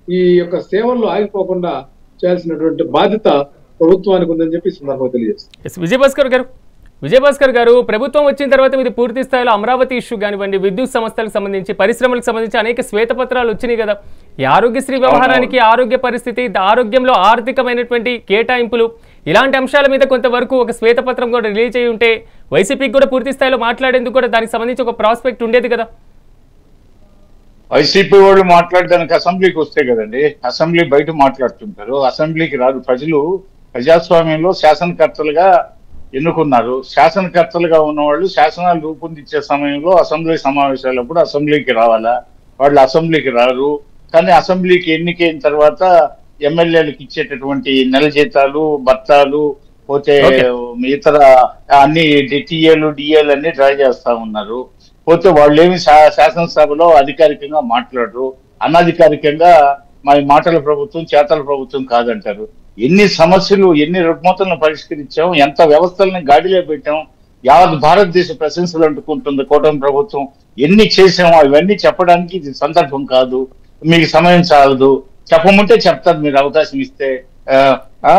ఈ యొక్క సేవల్లో ఆగిపోకుండా చేయాల్సినటువంటి బాధ్యత ప్రభుత్వానికి ఉందని చెప్పి సందర్భంగా తెలియజేస్తుంది. విజయభాస్కర్ గారు ప్రభుత్వం వచ్చిన తర్వాత ఇది పూర్తి స్థాయిలో అమరావతి ఇష్యూ కానివ్వండి, విద్యుత్ సంస్థలకు సంబంధించి, పరిశ్రమలకు సంబంధించి అనేక శ్వేతపత్రాలు వచ్చినాయి కదా. ఈ ఆరోగ్యశ్రీ వ్యవహారానికి, ఆరోగ్య పరిస్థితి, ఆరోగ్యంలో ఆర్థికమైనటువంటి కేటాయింపులు, ఇలాంటి అంశాల మీద కొంతవరకు ఒక శ్వేతపత్రం కూడా రిలీజ్ అయ్యి ఉంటే వైసీపీకి కూడా పూర్తి స్థాయిలో మాట్లాడేందుకు కూడా దానికి సంబంధించి ఒక ప్రాస్పెక్ట్ ఉండేది కదా. వైసీపీ వాళ్ళు మాట్లాడడానికి అసెంబ్లీకి వస్తే కదండి, అసెంబ్లీ బయట మాట్లాడుతుంటారు, అసెంబ్లీకి రాదు. ప్రజలు ప్రజాస్వామ్యంలో శాసనకర్తలుగా ఎన్నుకున్నారు. శాసనకర్తలుగా ఉన్నవాళ్ళు శాసనాలు రూపొందించే సమయంలో అసెంబ్లీ సమావేశాలప్పుడు అసెంబ్లీకి రావాలా, వాళ్ళు అసెంబ్లీకి రారు. కానీ అసెంబ్లీకి ఎన్నికైన తర్వాత ఎమ్మెల్యేలకు ఇచ్చేటటువంటి నెల జీతాలు, భత్తాలు, పోతే ఇతర అన్ని టీఏలు డిఏలు అన్ని డ్రా చేస్తా ఉన్నారు. పోతే వాళ్ళు ఏమి శాసనసభలో అధికారికంగా మాట్లాడరు, అనధికారికంగా మా మాటల ప్రభుత్వం చేతల ప్రభుత్వం కాదంటారు. ఎన్ని సమస్యలు, ఎన్ని రుగ్మతలను పరిష్కరించాం, ఎంత వ్యవస్థల్ని గాడిలో పెట్టాం, యావత్ భారతదేశ ప్రశంసలు అంటుకుంటుంది కూటమి ప్రభుత్వం. ఎన్ని చేసామో అవన్నీ చెప్పడానికి ఇది సందర్భం కాదు, మీకు సమయం చాలదు. చెప్పమంటే చెప్తాను, మీరు అవకాశం ఇస్తే. ఆ, ఆ,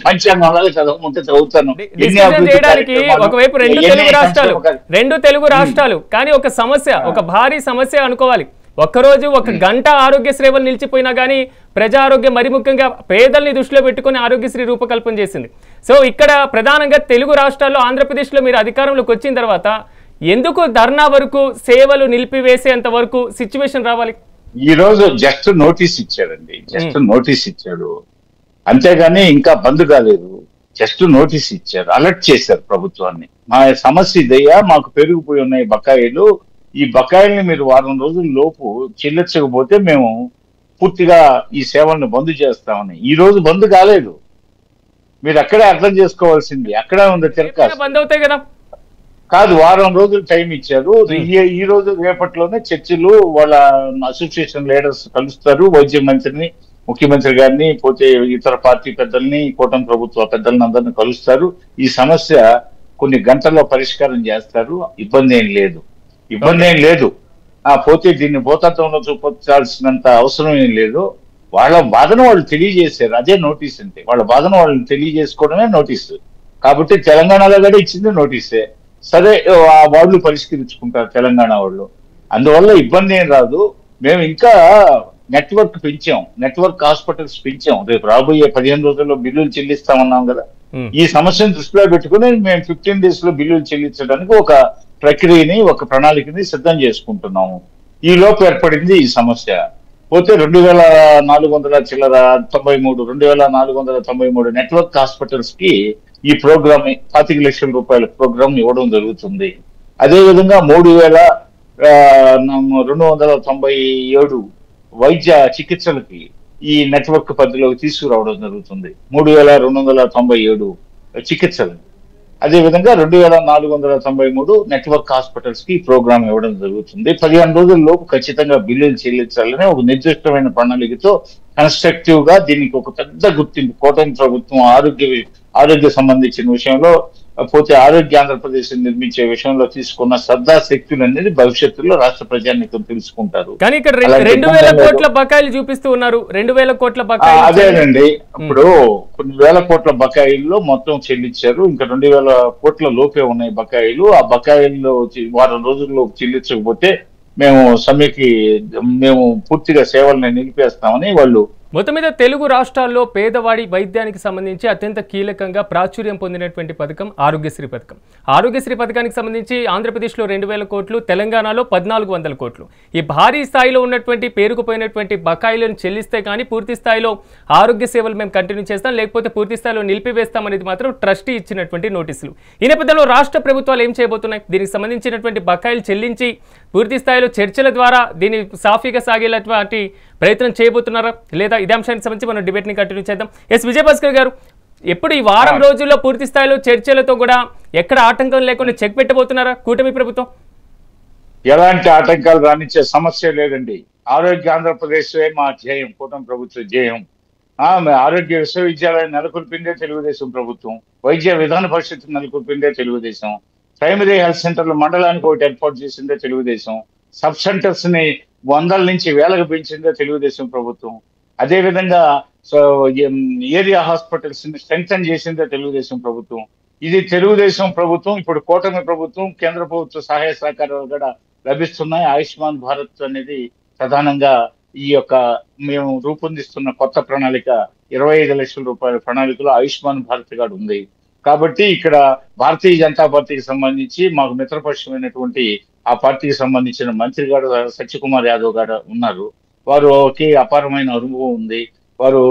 పంచాంగం అలాగే చదవమంటే చదువుతాను. ఎన్ని డిస్కషన్ అభివృద్ధి చేయడానికి కార్యక్రమాలు, ఒకవైపు రెండు ఎన్ని తెలుగు రాష్ట్రాలు సంక్షేమ కార్య- రెండు తెలుగు రాష్ట్రాలు కానీ ఒక సమస్య, ఒక భారీ సమస్య అనుకోవాలి. ఒక్కరోజు ఒక గంట ఆరోగ్య సేవలు నిలిచిపోయినా కానీ ప్రజా ఆరోగ్యం, మరి ముఖ్యంగా పేదల్ని దృష్టిలో పెట్టుకుని ఆరోగ్యశ్రీ రూపకల్పన చేసింది. సో ఇక్కడ ప్రధానంగా తెలుగు రాష్ట్రాల్లో, ఆంధ్రప్రదేశ్లో మీరు అధికారంలోకి వచ్చిన తర్వాత ఎందుకు ధర్నా వరకు, సేవలు నిలిపివేసేంత వరకు సిచ్యువేషన్ రావాలి? ఈ రోజు జస్ట్ నోటీస్ ఇచ్చాడండి, జస్ట్ నోటీస్ ఇచ్చాడు, అంతేగాని ఇంకా బంద్ కాలేదు. జస్ట్ నోటీస్ ఇచ్చారు, అలర్ట్ చేశారు ప్రభుత్వాన్ని. మా సమస్య ఇదయ్యా, మాకు పెరిగిపోయి ఉన్నాయి బకాయిలు, ఈ బకాయిల్ని మీరు వారం రోజుల లోపు చెల్లించకపోతే మేము పూర్తిగా ఈ సేవలను బంద్ చేస్తామని. ఈ రోజు బంద్ కాలేదు, మీరు అక్కడే అర్థం చేసుకోవాల్సింది. అక్కడే ఉంది తిరకాసు. బంద్ అవుతాయి కదా. కాదు, వారం రోజులు టైం ఇచ్చారు. ఈ రోజు రేపట్లోనే చర్చలు, వాళ్ళ అసోసియేషన్ లీడర్స్ కలుస్తారు, వైద్య మంత్రిని, ముఖ్యమంత్రి గారిని, పోతే ఇతర పార్టీ పెద్దల్ని, కూటమి ప్రభుత్వ పెద్దల్ని అందరినీ కలుస్తారు. ఈ సమస్య కొన్ని గంటల్లో పరిష్కారం చేస్తారు. ఇబ్బంది ఏం లేదు, ఇబ్బంది ఏం లేదు. పోతే దీన్ని భూతత్వంలో చూపించాల్సినంత అవసరం ఏం లేదు. వాళ్ళ బాధను వాళ్ళు తెలియజేశారు, అదే నోటీస్. అంటే వాళ్ళ బాధను వాళ్ళని తెలియజేసుకోవడమే నోటీసు. కాబట్టి తెలంగాణలో కూడా ఇచ్చింది నోటీసే. సరే, వాళ్ళు పరిష్కరించుకుంటారు తెలంగాణ వాళ్ళు, అందువల్ల ఇబ్బంది ఏం రాదు. మేము ఇంకా నెట్వర్క్ పెంచాం, నెట్వర్క్ హాస్పిటల్స్ పెంచాం. రేపు రాబోయే 15 రోజుల్లో బిల్లులు చెల్లిస్తామన్నాం కదా. ఈ సమస్యను దృష్టిలో పెట్టుకుని మేము 15 days లో బిల్లులు చెల్లించడానికి ఒక ప్రక్రియని, ఒక ప్రణాళికని సిద్ధం చేసుకుంటున్నాము. ఈ లోపు ఏర్పడింది ఈ సమస్య. పోతే 2493 నెట్వర్క్ హాస్పిటల్స్ కి ఈ ప్రోగ్రామ్ 25 లక్షల రూపాయల ప్రోగ్రామ్ ఇవ్వడం జరుగుతుంది. అదేవిధంగా 3297 వైద్య చికిత్సలకి ఈ నెట్వర్క్ పరిధిలోకి తీసుకురావడం జరుగుతుంది. 3297 చికిత్సలు. అదేవిధంగా 2493 నెట్వర్క్ హాస్పిటల్స్ కి ఈ ప్రోగ్రామ్ ఇవ్వడం జరుగుతుంది. 15 రోజుల లోపు ఖచ్చితంగా బిల్లులు చెల్లించాలని ఒక నిర్దిష్టమైన ప్రణాళికతో కన్స్ట్రక్టివ్ గా దీనికి ఒక పెద్ద గుర్తింపు కూటమి ప్రభుత్వం ఆరోగ్య సంబంధించిన విషయంలో, పోతే ఆరోగ్య ఆంధ్రప్రదేశ్ నిర్మించే విషయంలో తీసుకున్న శ్రద్ధా శక్తులు అనేది భవిష్యత్తులో రాష్ట్ర ప్రజానీకం తెలుసుకుంటారు. కానీ ఇక్కడ 2000 కోట్ల బకాయిలు చూపిస్తూ ఉన్నారు. 2000 కోట్ల బకాయిలు. అదేనండి, ఇప్పుడు కొన్ని వేల కోట్ల బకాయిల్లో మొత్తం చెల్లించారు. ఇంకా 2000 కోట్ల లోపే ఉన్నాయి బకాయిలు. ఆ బకాయిల్లో వారం రోజుల్లో చెల్లించకపోతే మేము పూర్తిగా సేవలను నిలిపేస్తామని వాళ్ళు. మొత్తం మీద తెలుగు రాష్ట్రాల్లో పేదవాడి వైద్యానికి సంబంధించి అత్యంత కీలకంగా ప్రాచుర్యం పొందినటువంటి పథకం ఆరోగ్యశ్రీ పథకం. ఆరోగ్యశ్రీ పథకానికి సంబంధించి ఆంధ్రప్రదేశ్లో 2000 కోట్లు, తెలంగాణలో 1400 కోట్లు. ఈ భారీ స్థాయిలో ఉన్నటువంటి పేరుకుపోయినటువంటి బకాయిలను చెల్లిస్తే కానీ పూర్తి స్థాయిలో ఆరోగ్య సేవలు మేము కంటిన్యూ చేస్తాం, లేకపోతే పూర్తి స్థాయిలో నిలిపివేస్తామనేది మాత్రం ట్రస్టీ ఇచ్చినటువంటి నోటీసులు. ఈ నేపథ్యంలో రాష్ట్ర ప్రభుత్వాలు ఏం చేయబోతున్నాయి? దీనికి సంబంధించినటువంటి బకాయిలు చెల్లించి పూర్తి స్థాయిలో చర్చల ద్వారా దీన్ని సాఫీగా సాగేలాంటి ప్రయత్నం చేయబోతున్నారా లేదా? ఇదే అంశానికి సంబంధించి మనం డిబేట్ ని కంటిన్యూ చేద్దాం. విజయభాస్కర్ గారు, ఎప్పుడు ఈ వారం రోజుల్లో పూర్తి స్థాయిలో చర్చలతో కూడా ఎక్కడ ఆటంకం లేకుండా చెక్ పెట్టబోతున్నారా కూటమి ప్రభుత్వం? ఎలాంటి ఆటంకాలు రానిచ్చే సమస్య లేదండి. ఆరోగ్య ఆంధ్రప్రదేశ్ మా ధ్యేయం, కూటమి ప్రభుత్వ ధ్యేయం. ఆరోగ్య విశ్వవిద్యాలయం నెలకొల్పిందే తెలుగుదేశం ప్రభుత్వం, వైద్య విధాన పరిషత్ నెలకొల్పిందే తెలుగుదేశం, ప్రైమరీ హెల్త్ సెంటర్లు మండలానికి ఒకటి ఏర్పాటు చేసిందే తెలుగుదేశం, సబ్ సెంటర్స్ ని 100 నుంచి 1000కు పెంచిందే తెలుగుదేశం ప్రభుత్వం, అదేవిధంగా ఏరియా హాస్పిటల్స్ ని స్ట్రెంగ్తన్ చేసిందే తెలుగుదేశం ప్రభుత్వం. ఇది తెలుగుదేశం ప్రభుత్వం. ఇప్పుడు కూటమి ప్రభుత్వం, కేంద్ర ప్రభుత్వ సహాయ సహకారాలు కూడా లభిస్తున్నాయి. ఆయుష్మాన్ భారత్ అనేది ప్రధానంగా ఈ యొక్క మేము రూపొందిస్తున్న కొత్త ప్రణాళిక 25 లక్షల రూపాయల ప్రణాళికలో ఆయుష్మాన్ భారత్ గారు ఉంది. కాబట్టి ఇక్కడ భారతీయ జనతా పార్టీకి సంబంధించి మాకు మిత్రపక్షమైనటువంటి ఆ పార్టీకి సంబంధించిన మంత్రి గారు సత్యకుమార్ యాదవ్ గారు ఉన్నారు. వారికి అపారమైన అనుభవం ఉంది. వారు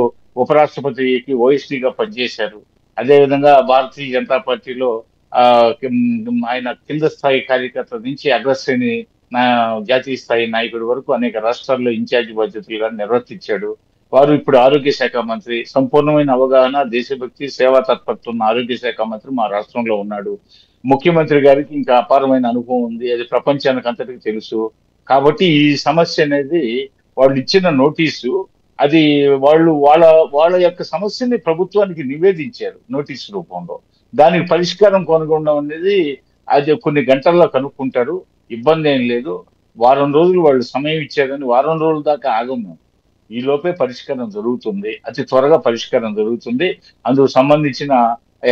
ఉపరాష్ట్రపతికి ఓఎస్డీగా పనిచేశారు. అదేవిధంగా భారతీయ జనతా పార్టీలో ఆయన కింద స్థాయి కార్యకర్త నుంచి అగ్రశ్రేణి జాతీయ స్థాయి నాయకుడి వరకు అనేక రాష్ట్రాల్లో ఇన్ఛార్జి బాధ్యతలుగా నిర్వర్తించాడు. వారు ఇప్పుడు ఆరోగ్య శాఖ మంత్రి. సంపూర్ణమైన అవగాహన, దేశభక్తి, సేవా తత్పరత ఉన్న ఆరోగ్య శాఖ మంత్రి మా రాష్ట్రంలో ఉన్నాడు. ముఖ్యమంత్రి గారికి ఇంకా అపారమైన అనుభవం ఉంది, అది ప్రపంచానికి అంతటికి తెలుసు. కాబట్టి ఈ సమస్య అనేది వాళ్ళు ఇచ్చిన నోటీసు, అది వాళ్ళ యొక్క సమస్యని ప్రభుత్వానికి నివేదించారు నోటీసు రూపంలో. దానికి పరిష్కారం కనుగొనడం అనేది అది కొన్ని గంటల్లో కనుక్కుంటారు, ఇబ్బంది ఏం లేదు. వారం రోజులు వాళ్ళు సమయం ఇచ్చారని వారం రోజుల దాకా ఆగము. ఈ లోపే పరిష్కారం జరుగుతుంది, అతి త్వరగా పరిష్కారం జరుగుతుంది. అందుకు సంబంధించిన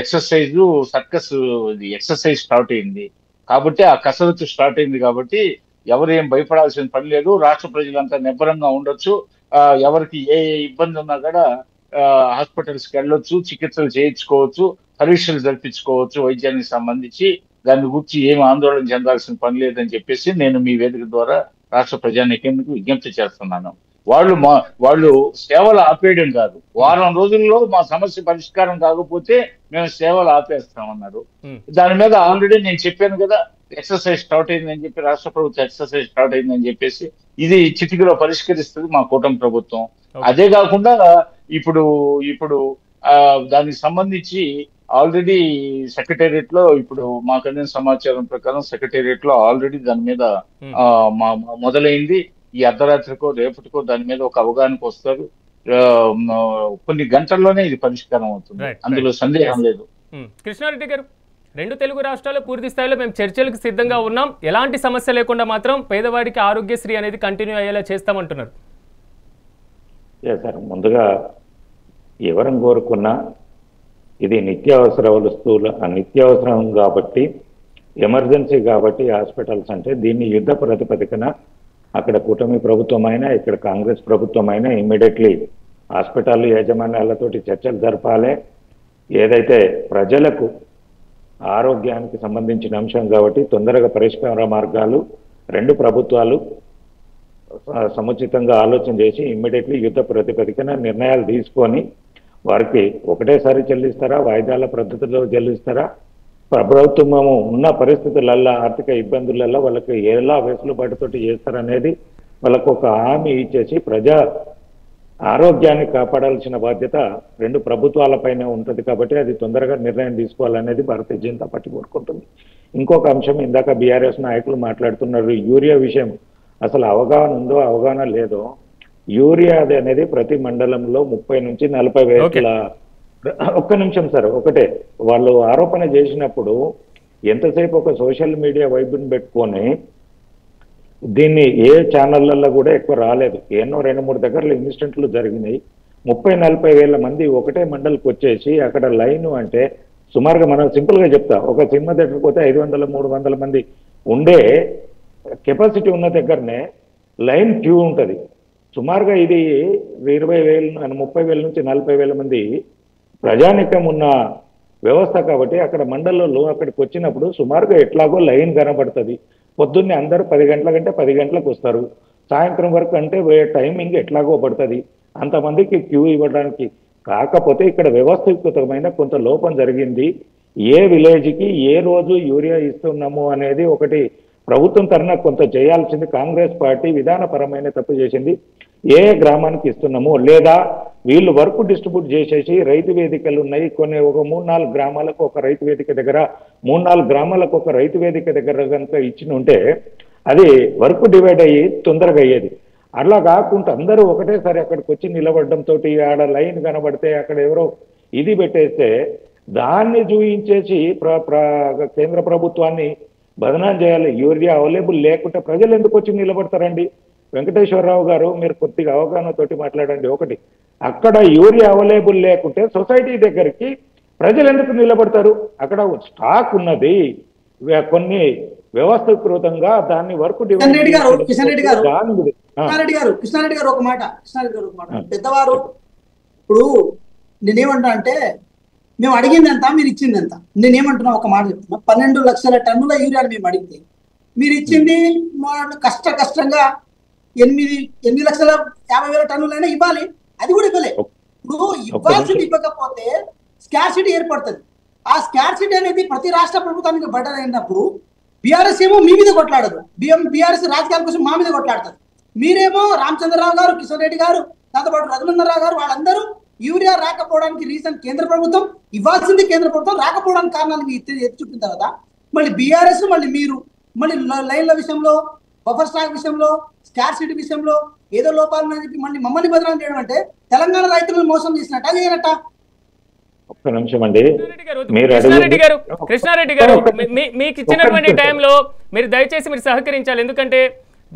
ఎక్సర్సైజ్ సర్కస్ ఎక్సర్సైజ్ స్టార్ట్ అయింది కాబట్టి, ఆ కసరత్తు స్టార్ట్ అయింది కాబట్టి ఎవరు ఏం భయపడాల్సిన పని లేదు. రాష్ట్ర ప్రజలంతా నిబ్బరంగా ఉండొచ్చు. ఎవరికి ఏ ఇబ్బంది ఉన్నా కూడా హాస్పిటల్స్కి వెళ్ళొచ్చు, చికిత్సలు చేయించుకోవచ్చు, పరీక్షలు జరిపించుకోవచ్చు వైద్యానికి సంబంధించి. దాని గురించి ఏమి ఆందోళన చెందాల్సిన పని లేదని చెప్పేసి నేను మీ వేదిక ద్వారా రాష్ట్ర ప్రజానీకానికి విజ్ఞప్తి చేస్తున్నాను. వాళ్ళు సేవలు ఆపేయడం కాదు, వారం రోజుల్లో మా సమస్య పరిష్కారం కాకపోతే మేము సేవలు ఆపేస్తామన్నారు. దాని మీద ఆల్రెడీ నేను చెప్పాను కదా, ఎక్సర్సైజ్ స్టార్ట్ అయిందని చెప్పి, రాష్ట్ర ప్రభుత్వం ఎక్సర్సైజ్ స్టార్ట్ అయిందని చెప్పేసి, ఇది చిటికలో పరిష్కరిస్తుంది మా కూటమి ప్రభుత్వం. అదే కాకుండా ఇప్పుడు దానికి సంబంధించి ఆల్రెడీ సెక్రటేరియట్ లో, ఇప్పుడు మాకు అందిన సమాచారం ప్రకారం సెక్రటేరియట్ లో ఆల్రెడీ దాని మీద మొదలైంది. ఈ అర్ధరాత్రికో రేపటికో దాని మీద ఒక అవగాహనకు వస్తారు. కొన్ని గంటల్లోనే ఇది పరిష్కారం అవుతుంది, అందులో సందేహం లేదు. కృష్ణారెడ్డి గారు, 2 తెలుగు రాష్ట్రాల్లో పూర్తి స్థాయిలో మేము చర్చలకు సిద్ధంగా ఉన్నాం, ఎలాంటి సమస్య లేకుండా మాత్రం పేదవాడికి ఆరోగ్యశ్రీ అనేది కంటిన్యూ అయ్యేలా చేస్తామంటున్నారు. సార్, ముందుగా ఎవరం కోరుకున్నా ఇది నిత్యావసర వస్తువులు, నిత్యావసరం కాబట్టి, ఎమర్జెన్సీ కాబట్టి హాస్పిటల్స్ అంటే దీన్ని యుద్ధ ప్రాతిపదికన అక్కడ కూటమి ప్రభుత్వం అయినా ఇక్కడ కాంగ్రెస్ ప్రభుత్వం అయినా ఇమ్మీడియట్లీ హాస్పిటల్ యాజమాన్యాలతోటి చర్చలు జరపాలి. ఏదైతే ప్రజలకు ఆరోగ్యానికి సంబంధించిన అంశం కాబట్టి తొందరగా పరిష్కార మార్గాలు 2 ప్రభుత్వాలు సముచితంగా ఆలోచన చేసి ఇమ్మీడియట్లీ యుద్ధ ప్రాతిపదికన నిర్ణయాలు తీసుకొని వారికి ఒకటేసారి చెల్లిస్తారా, వాయిదాల పద్ధతిలో చెల్లిస్తారా, ప్రభుత్వము ఉన్న పరిస్థితులల్లో ఆర్థిక ఇబ్బందులలో వాళ్ళకి ఎలా వెసులుబాటుతోటి చేస్తారనేది వాళ్ళకు ఒక హామీ ఇచ్చేసి ప్రజా ఆరోగ్యాన్ని కాపాడాల్సిన బాధ్యత 2 ప్రభుత్వాలపైనే ఉంటుంది. కాబట్టి అది తొందరగా నిర్ణయం తీసుకోవాలనేది భారతీయ జనతా పార్టీ కోరుకుంటుంది. ఇంకొక అంశం, ఇందాక బీఆర్ఎస్ నాయకులు మాట్లాడుతున్నారు యూరియా విషయం. అసలు అవగాహన ఉందో అవగాహన లేదో, యూరియా అనేది ప్రతి మండలంలో 30 నుంచి 40 వేల. ఒక్క నిమిషం సార్, ఒకటే, వాళ్ళు ఆరోపణ చేసినప్పుడు ఎంతసేపు ఒక సోషల్ మీడియా వైపుని పెట్టుకొని దీన్ని ఏ ఛానళ్లలో కూడా ఎక్కువ రాలేదు. ఎన్నో 2-3 దగ్గరలో ఇన్సిడెంట్లు జరిగినాయి. 30-40 వేల మంది ఒకటే మండలికి వచ్చేసి అక్కడ లైన్ అంటే సుమారుగా మనం సింపుల్ గా చెప్తా, ఒక సినిమా థియేటర్కి పోతే 500-300 మంది ఉండే కెపాసిటీ ఉన్న దగ్గరనే లైన్ క్యూ ఉంటుంది. సుమారుగా ఇది 30,000 నుంచి 40,000 మంది ప్రజానికం ఉన్న వ్యవస్థ కాబట్టి అక్కడ మండలంలో అక్కడికి వచ్చినప్పుడు సుమారుగా ఎట్లాగో లైన్ కనబడుతుంది. పొద్దున్నే అందరూ 10 గంటల కంటే 10 గంటలకు వస్తారు, సాయంత్రం వరకు అంటే టైమింగ్ ఎట్లాగో పడుతుంది అంతమందికి క్యూ ఇవ్వడానికి. కాకపోతే ఇక్కడ వ్యవస్థీకృతమైన కొంత లోపం జరిగింది. ఏ విలేజ్కి ఏ రోజు యూరియా ఇస్తున్నాము అనేది ఒకటి ప్రభుత్వం తరఫున కొంత చేయాల్సింది. కాంగ్రెస్ పార్టీ విధానపరమైన తప్పు చేసింది. ఏ గ్రామానికి ఇస్తున్నాము, లేదా వీళ్ళు వర్క్ డిస్ట్రిబ్యూట్ చేసేసి రైతు వేదికలు ఉన్నాయి కొన్ని, ఒక 3-4 గ్రామాలకు ఒక రైతు వేదిక దగ్గర, 3-4 గ్రామాలకు ఒక రైతు వేదిక దగ్గర కనుక ఇచ్చి ఉంటే అది వర్క్ డివైడ్ అయ్యి తొందరగా అయ్యేది. అట్లా కాకుండా అందరూ ఒకటేసారి అక్కడికి వచ్చి నిలబడడంతో ఆడ లైన్ కనబడితే అక్కడ ఎవరో ఇది పెట్టేస్తే దాన్ని చూయించేసి కేంద్ర ప్రభుత్వాన్ని బదనాం చేయాలి. యూరియా అవైలబుల్ లేకుంటే ప్రజలు ఎందుకు వచ్చి నిలబడతారండి? వెంకటేశ్వరరావు గారు, మీరు కొద్దిగా అవగాహనతోటి మాట్లాడండి. ఒకటి, అక్కడ యూరియా అవైలబుల్ లేకుంటే సొసైటీ దగ్గరికి ప్రజలు ఎందుకు నిలబడతారు? అక్కడ స్టాక్ ఉన్నది, కొన్ని వ్యవస్థీకృతంగా దాన్ని వర్క్ కృష్ణారెడ్డి గారు ఒక మాట పెద్దవారు. ఇప్పుడు నేనేమంటా అంటే, మేము అడిగింది ఎంత, మీరు ఇచ్చింది ఎంత? నేనేమంటున్నా ఒక మాట చెప్తున్నా, 12 లక్షల టన్నుల యూరియాని మేము అడిగితే మీరు ఇచ్చింది కష్టంగా 8,50,000 టన్నులైనా ఇవ్వాలి. అది కూడా ఇవ్వలే. ఇప్పుడు ఇవ్వాల్సింది ఇవ్వకపోతే స్కార్సిటీ ఏర్పడుతుంది. ఆ స్కార్సిటీ అనేది ప్రతి రాష్ట్ర ప్రభుత్వానికి బర్డెన్ అయినప్పుడు బీఆర్ఎస్ ఏమో మీ మీద కొట్లాడదు, బీఆర్ఎస్ రాజకీయాల కోసం మా మీద కొట్లాడతారు. మీరేమో రామచంద్రరావు గారు, కిషన్ రెడ్డి గారు, దాంతోపాటు రఘునందనరావు గారు, వాళ్ళందరూ యూరియా రాకపోవడానికి రీజన్ కేంద్ర ప్రభుత్వం, ఇవ్వాల్సింది కేంద్ర ప్రభుత్వం, రాకపోవడానికి కారణాలు ఎత్తి చూపిన తర్వాత మళ్ళీ బీఆర్ఎస్, మళ్ళీ మీరు, మళ్ళీ లైన్ల విషయంలో, బఫర్ స్టాక్ విషయంలో, స్కార్సిటీ విషయంలో ఏదో లోపాలని చెప్పి మళ్ళీ మమ్మల్ని బదనాం చేయడం అంటే తెలంగాణ రైతులను మోసం చేసినట్ట చేయనట్ట? ఒక్క నిమిషం అండి. కృష్ణారెడ్డి గారు, మీకు ఇచ్చినటువంటి టైంలో మీరు దయచేసి మీరు సహకరించాలి. ఎందుకంటే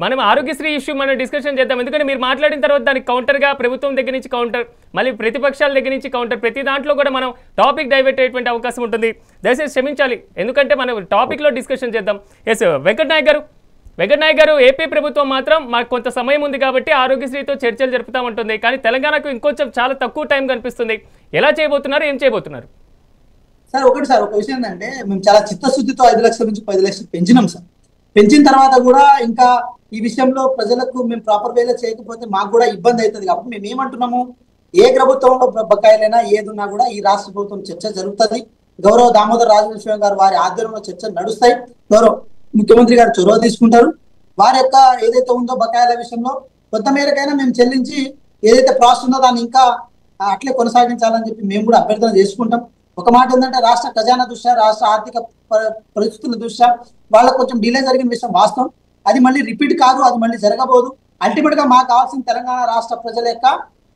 మనం ఆరోగ్యశ్రీ ఇష్యూ మనం డిస్కషన్ చేద్దాం. ఎందుకంటే మీరు మాట్లాడిన తర్వాత దానికి కౌంటర్గా ప్రభుత్వం దగ్గర నుంచి కౌంటర్, మళ్ళీ ప్రతిపక్షాల దగ్గర నుంచి కౌంటర్, ప్రతి దాంట్లో కూడా మనం టాపిక్ డైవర్ట్ అయ్యేటువంటి అవకాశం ఉంటుంది. దయచేసి క్షమించాలి, ఎందుకంటే మనం టాపిక్లో డిస్కషన్ చేద్దాం. ఎస్ వెంకట్ నాయక్ గారు, ఏపీ ప్రభుత్వం మాత్రం మాకు కొంత సమయం ఉంది కాబట్టి ఆరోగ్యశ్రీతో చర్చలు జరుపుతామంటుంది. కానీ తెలంగాణకు ఇంకొంచెం చాలా తక్కువ టైం కనిపిస్తుంది. ఎలా చేయబోతున్నారు, ఏం చేయబోతున్నారు? సార్ ఒక విషయం ఏంటంటే మేము చాలా చిత్తశుద్ధితో 5 లక్షల నుంచి 10 లక్షలు పెంచినాం సార్. పెంచిన తర్వాత కూడా ఇంకా ఈ విషయంలో ప్రజలకు మేము ప్రాపర్ వేలో చేయకపోతే మాకు కూడా ఇబ్బంది అవుతుంది. కాబట్టి మేము ఏమంటున్నాము, ఏ ప్రభుత్వంలో బకాయిలైనా ఏది ఉన్నా కూడా ఈ రాష్ట్ర ప్రభుత్వం చర్చ జరుగుతుంది. గౌరవ దామోదర్ రాజనరసింహ గారు వారి ఆధ్వర్యంలో చర్చలు నడుస్తాయి. గౌరవ ముఖ్యమంత్రి గారు చొరవ తీసుకుంటారు. వారి యొక్క ఏదైతే ఉందో బకాయిల విషయంలో కొంత మేరకైనా మేము చెల్లించి ఏదైతే ప్రాసెస్ ఉందో దాన్ని ఇంకా అట్లే కొనసాగించాలని చెప్పి మేము కూడా అభ్యర్థన చేసుకుంటాం. ఒక మాట ఏంటంటే రాష్ట్ర ఖజానా దృష్ట్యా, రాష్ట్ర ఆర్థిక పరిస్థితుల దృష్ట్యా వాళ్ళకు కొంచెం డిలే జరిగిన విషయం వాస్తవం. అది మళ్ళీ రిపీట్ కాదు, అది మళ్ళీ జరగబోదు. అల్టిమేట్ గా మాకు కావాల్సిన తెలంగాణ రాష్ట్ర ప్రజల యొక్క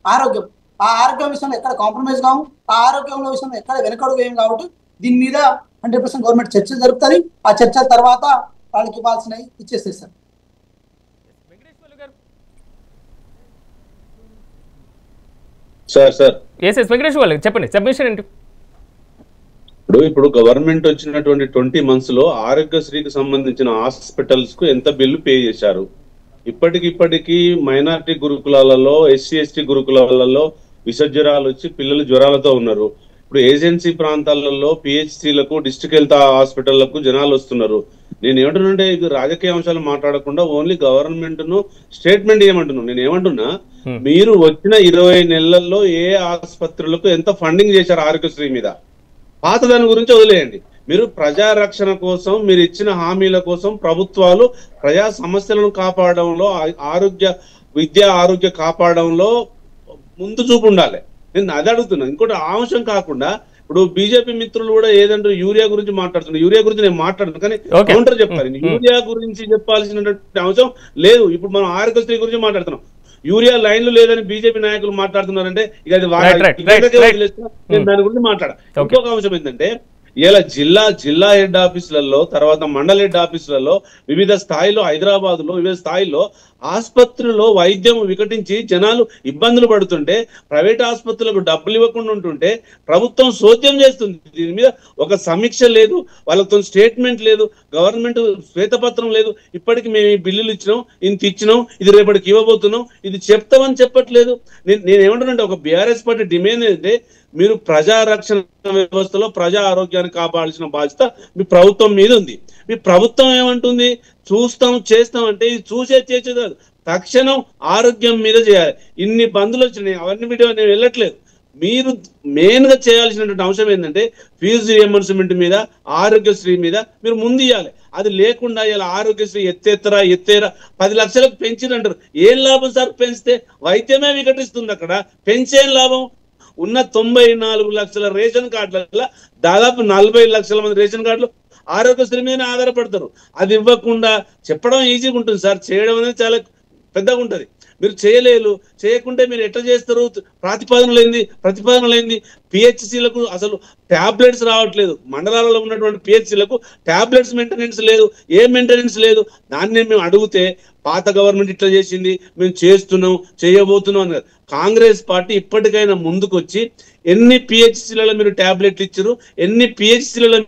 ఆరోగ్యం. ఆ ఆరోగ్యం విషయంలో ఎక్కడ కాంప్రమైజ్ కావు, ఆ ఆరోగ్యంలో విషయంలో ఎక్కడ వెనకడుగు ఏం కాబట్టి దీని మీద 100% గవర్నమెంట్ చర్చ జరుపుతుంది. ఆ చర్చ తర్వాత వాళ్ళకి ఇవ్వాల్సినవి ఇచ్చేస్తారు సార్. వెంకటేశ్వర చెప్పండి, సబ్మిషన్ ఏంటి? ఇప్పుడు గవర్నమెంట్ వచ్చినటువంటి 20 months లో ఆరోగ్యశ్రీకి సంబంధించిన హాస్పిటల్స్ కు ఎంత బిల్లు పే చేశారు? ఇప్పటికి మైనారిటీ గురుకులాలలో, SC/ST గురుకులాలలో విషజ్వరాలు వచ్చి పిల్లలు జ్వరాలతో ఉన్నారు. ఇప్పుడు ఏజెన్సీ ప్రాంతాలలో PHCలకు, డిస్ట్రిక్ట్ హెల్త్ హాస్పిటళ్లకు జనాలు వస్తున్నారు. నేను ఏమంటున్నా, ఇది రాజకీయ అంశాలు మాట్లాడకుండా ఓన్లీ గవర్నమెంట్ ను స్టేట్మెంట్ ఏమంటున్నాను. నేను ఏమంటున్నా, మీరు వచ్చిన 20 నెలల్లో ఏ ఆసుపత్రులకు ఎంత ఫండింగ్ చేశారు ఆరోగ్యశ్రీ మీద? పాత దాని గురించి వదిలేయండి. మీరు ప్రజా రక్షణ కోసం, మీరు ఇచ్చిన హామీల కోసం ప్రభుత్వాలు ప్రజా సమస్యలను కాపాడడంలో, ఆరోగ్య కాపాడడంలో ముందు చూపు ఉండాలి. నేను అది అడుగుతున్నాను. ఇంకోటి అంశం కాకుండా ఇప్పుడు బీజేపీ మిత్రులు కూడా ఏదంటే యూరియా గురించి మాట్లాడుతున్నారు. యూరియా గురించి నేను మాట్లాడుతున్నాను, కానీ కౌంటర్ చెప్తాను. యూరియా గురించి చెప్పాల్సినటువంటి అంశం లేదు. ఇప్పుడు మనం ఆరోగ్యశ్రీ గురించి మాట్లాడుతున్నాం. యూరియా లైన్లు లేదని బీజేపీ నాయకులు మాట్లాడుతున్నారంటే ఇక అది నేను దాని గురించి మాట్లాడా. ఇంకొక అంశం ఏంటంటే, ఇలా జిల్లా హెడ్ ఆఫీసులలో, తర్వాత మండల హెడ్ ఆఫీసులలో, వివిధ స్థాయిలో, హైదరాబాద్ లో వివిధ స్థాయిలో ఆసుపత్రుల్లో వైద్యం వికటించి జనాలు ఇబ్బందులు పడుతుంటే, ప్రైవేట్ ఆసుపత్రులకు డబ్బులు ఇవ్వకుండా ఉంటుంటే ప్రభుత్వం సోద్యం చేస్తుంది. దీని మీద ఒక సమీక్ష లేదు, వాళ్ళతో స్టేట్మెంట్ లేదు, గవర్నమెంట్ శ్వేతపత్రం లేదు. ఇప్పటికి మేము ఈ బిల్లులు ఇచ్చినాం, ఇంత ఇచ్చినాం, ఇది రేపటికి ఇవ్వబోతున్నాం, ఇది చెప్తామని చెప్పట్లేదు. నేను ఏమంటున్నానంటే, ఒక బీఆర్ఎస్ పార్టీ డిమాండ్ ఏంటంటే, మీరు ప్రజా రక్షణ వ్యవస్థలో ప్రజా ఆరోగ్యాన్ని కాపాడాల్సిన బాధ్యత మీ ప్రభుత్వం మీద ఉంది. మీ ప్రభుత్వం ఏమంటుంది, చూస్తాం చేస్తాం అంటే ఇది చేసేది కాదు, తక్షణం ఆరోగ్యం మీద చేయాలి. ఇన్ని బంధులు వచ్చినాయి, అవన్నీ వీడియో నేను వెళ్ళట్లేదు. మీరు మెయిన్ గా చేయాల్సినటువంటి అంశం ఏంటంటే, ఫీజు రియంబర్స్మెంట్ మీద, ఆరోగ్యశ్రీ మీద మీరు ముందు ఇవ్వాలి. అది లేకుండా ఇలా ఆరోగ్యశ్రీ ఎత్తేరా 10 లక్షలకు పెంచినంటారు. ఏం లాభం సార్? పెంచితే వైద్యమే వికటిస్తుంది. అక్కడ పెంచేం లాభం? ఉన్న 94 లక్షల రేషన్ కార్డుల దాదాపు 40 లక్షల మంది రేషన్ కార్డులు ఆరోగ్యశ్రీ మీద ఆధారపడతారు. అది ఇవ్వకుండా చెప్పడం ఈజీగా ఉంటుంది సార్, చేయడం అనేది చాలా పెద్దగా ఉంటుంది. మీరు చేయకుంటే మీరు ఎట్లా చేస్తారు? ప్రతిపాదన లేనిది PHCలకు అసలు ట్యాబ్లెట్స్ రావట్లేదు. మండలాలలో ఉన్నటువంటి PHCలకు ట్యాబ్లెట్స్ మెయింటెనెన్స్ లేదు, ఏ మెయింటెనెన్స్ లేదు. దాన్ని మేము అడిగితే పాత గవర్నమెంట్ ఇట్లా చేసింది, మేము చేస్తున్నాం, చేయబోతున్నాం అన్నారు. కాంగ్రెస్ పార్టీ ఇప్పటికైనా ముందుకు వచ్చి ఎన్ని PHCలలో మీరు ట్యాబ్లెట్లు ఇచ్చారు, ఎన్ని PHCలలో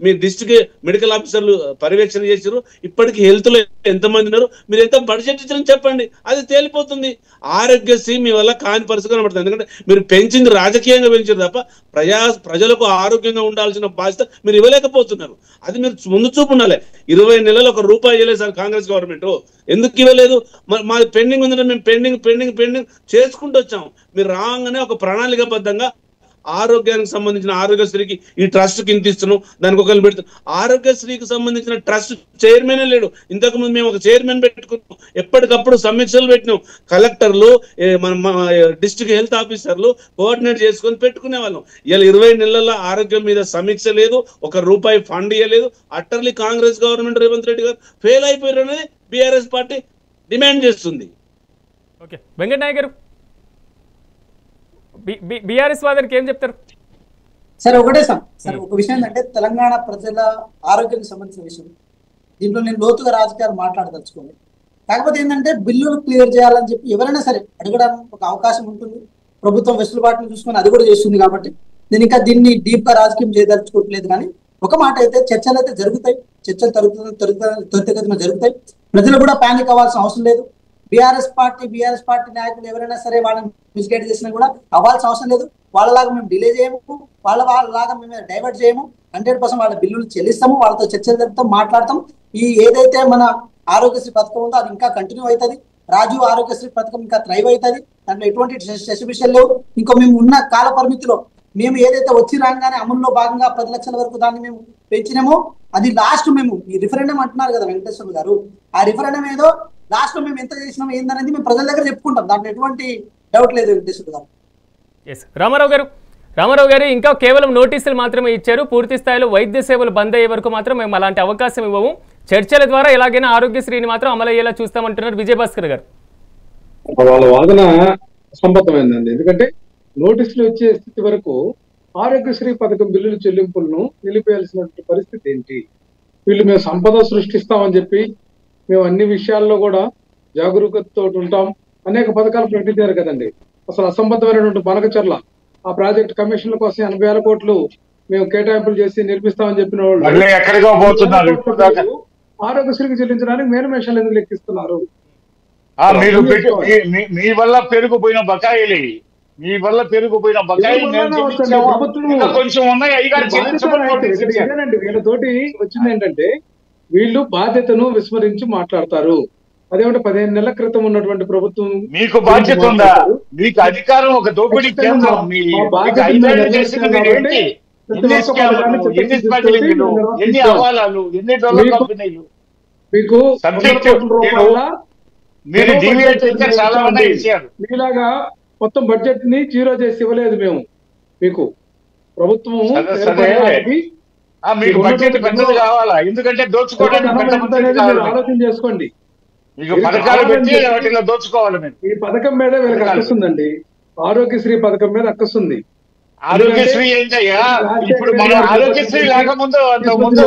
మీ డిస్ట్రిక్ట్ మెడికల్ ఆఫీసర్లు పర్యవేక్షణ చేశారు, ఇప్పటికి హెల్త్ లో ఎంతమంది ఉన్నారు, మీరు ఎంత బడ్జెట్ ఇచ్చారని చెప్పండి, అది తేలిపోతుంది. ఆరోగ్యశ్రీ మీ వల్ల కాని పరిస్థితి కనబడుతుంది. ఎందుకంటే మీరు పెంచింది రాజకీయంగా పెంచారు తప్ప ప్రజలకు ఆరోగ్యంగా ఉండాల్సిన బాధ్యత మీరు ఇవ్వలేకపోతున్నారు. అది మీరు ముందు చూపు ఉండాలి. 20 నెలలు ₹1 ఇవ్వలేదు సార్ కాంగ్రెస్ గవర్నమెంట్. ఎందుకు ఇవ్వలేదు? మాది పెండింగ్ ఉందంటే మేము పెండింగ్ చేసుకుంటూ వచ్చాము. మీరు రాగానే ఒక ప్రణాళికాబద్ధంగా ఆరోగ్యానికి సంబంధించిన ఆరోగ్యశ్రీకి ఈ ట్రస్ట్ కి ఇంత ఇస్తున్నాం, దానికి ఒకరు పెడుతున్నాం. ఆరోగ్యశ్రీకి సంబంధించిన ట్రస్ట్ చైర్మనే లేడు. ఇంతకు ముందు మేము ఒక చైర్మన్ పెట్టుకున్నాం, ఎప్పటికప్పుడు సమీక్షలు పెట్టినాం. కలెక్టర్లు, మన డిస్ట్రిక్ట్ హెల్త్ ఆఫీసర్లు కోఆర్డినేట్ చేసుకొని పెట్టుకునే వాళ్ళం. ఇలా 20 నెలల ఆరోగ్యం మీద సమీక్ష లేదు, ₹1 ఫండ్ ఇవ్వలేదు. అట్టర్లీ కాంగ్రెస్ గవర్నమెంట్, రేవంత్ రెడ్డి గారు ఫెయిల్ అయిపోయారు అనేది బీఆర్ఎస్ పార్టీ డిమాండ్ చేస్తుంది. ఓకే, వెంకట్ నాయక్ గారు, బీఆర్ఎస్ వాదనకి ఏం చెప్తారు? సార్ ఒకటే సార్ ఒక విషయం ఏంటంటే, తెలంగాణ ప్రజల ఆరోగ్యానికి సంబంధించిన విషయం, దీంట్లో నేను లోతుగా రాజకీయాలు మాట్లాడదలుచుకోండి. కాకపోతే ఏంటంటే బిల్లులు క్లియర్ చేయాలని చెప్పి ఎవరైనా సరే అడగడానికి ఒక అవకాశం ఉంటుంది. ప్రభుత్వం వెసులుబాటును చూసుకొని అది కూడా చేస్తుంది కాబట్టి నేను ఇంకా దీన్ని డీప్ గా రాజకీయం చేయదలుచుకోవట్లేదు. కానీ ఒక మాట అయితే చర్చలు అయితే జరుగుతాయి, చర్చలు త్వరితగతిన జరుగుతాయి. ప్రజలు కూడా ప్యానిక్ అవ్వాల్సిన అవసరం లేదు. బీఆర్ఎస్ పార్టీ నాయకులు ఎవరైనా సరే వాళ్ళని మిస్గైడ్ చేసినా కూడా అవ్వాల్సిన అవసరం లేదు. వాళ్ళలాగా మేము డిలే చేయము, వాళ్ళలాగా మేము డైవర్ట్ చేయము. 100% వాళ్ళ బిల్లులు చెల్లిస్తాము, వాళ్ళతో చర్చలు జరుపుతాం, మాట్లాడతాం. ఈ ఏదైతే మన ఆరోగ్యశ్రీ పథకం ఉందో అది ఇంకా కంటిన్యూ అవుతుంది. రాజీవ్ ఆరోగ్యశ్రీ పథకం ఇంకా థ్రైవ్ అవుతుంది. దాంట్లో ఎటువంటి సెసిబిషన్ లేవు. ఇంకా మేము ఉన్న కాల పరిమితిలో మేము ఏదైతే వచ్చి రాగానే అమలులో భాగంగా 10 లక్షల వరకు దాన్ని మేము పెంచినామో అది లాస్ట్ మేము ఈ రిఫరెండం అంటున్నారు కదా వెంకటేశ్వర గారు, ఆ రిఫరెండం ఏదో లాస్ట్ లో మేము ఎంత చేసినాం ఏందనేది మేము ప్రజల దగ్గర చెప్పుకుంటాం. దాంట్లో ఎటువంటి డౌట్ లేదు వెంకటేశ్వర గారు. ఎస్ రామారావు గారు ఇంకా కేవలం నోటీసులు మాత్రమే ఇచ్చారు. పూర్తి స్థాయిలో వైద్య సేవలు బంద్ అయ్యే వరకు మాత్రం మేము అలాంటి అవకాశం ఇవ్వము. చర్చల ద్వారా ఎలాగైనా ఆరోగ్యశ్రీని మాత్రం అమలయ్యేలా చూస్తామంటున్నారు విజయభాస్కర్ గారు. వాళ్ళ వాదన అసంబద్ధమైందండి. ఎందుకంటే నోటీసులు వచ్చే స్థితి వరకు ఆరోగ్యశ్రీ పథకం బిల్లుల చెల్లింపులను నిలిపేయాల్సినటువంటి పరిస్థితి ఏంటి? వీళ్ళు మేము సంపద సృష్టిస్తామని చెప్పి మేము అన్ని విషయాల్లో కూడా జాగరూకతతో ఉంటాం, అనేక పథకాలు ప్రకటించారు కదండి. అసలు అసంబద్ధమైనటువంటి బనకచర్ల ఆ ప్రాజెక్ట్ కమిషన్ల కోసం 80,000 కోట్లు మేము కేటాయింపులు చేసి నిర్మిస్తామని చెప్పిన వాళ్ళు ఆరోగ్యశ్రీకి చెల్లించడానికి మేనిమేషన్లు ఎందుకు లెక్కిస్తున్నారు? మీ వల్ల పెరిగిపోయిన బకాయిలు కొంచెం ఉన్నాయి. వీళ్ళతోటి వచ్చింది ఏంటంటే వీళ్ళు బాధ్యతను విస్మరించి మాట్లాడతారు. అదేమంటే 15 నెలల క్రితం ఉన్నటువంటి ప్రభుత్వం మీకు బాధ్యత ఉందా? మీకు అధికారం ఒక దోపిడీ కేంద్రం. ఎన్ని అవాలాలు, ఎన్ని డొల్ల కంపెనీలు మీకు సబ్జెక్ట్ మీరు డీవియేట్ అయితే చాలా ఉన్నాయి విషయాలు. మీలాగా మొత్తం బడ్జెట్ ని జీరో చేసి ఇవ్వలేదు మేము మీకు. ప్రభుత్వం మీకు బడ్జెట్ పెద్దది కావాలా? ఎందుకంటే దోచుకోవడానికి ఆలోచన చేసుకోండి. మీకు పథకాలు పెట్టి వాటిలో దోచుకోవాలి. ఈ పథకం మీద వీళ్ళకి అక్కస్తుందండి. ఆరోగ్యశ్రీ పథకం మీద అక్కస్తుంది. ఆరోగ్యశ్రీ ఏంటయ్యా? ఇప్పుడు మన ఆరోగ్యశ్రీ లేకముందు అంతకుముందు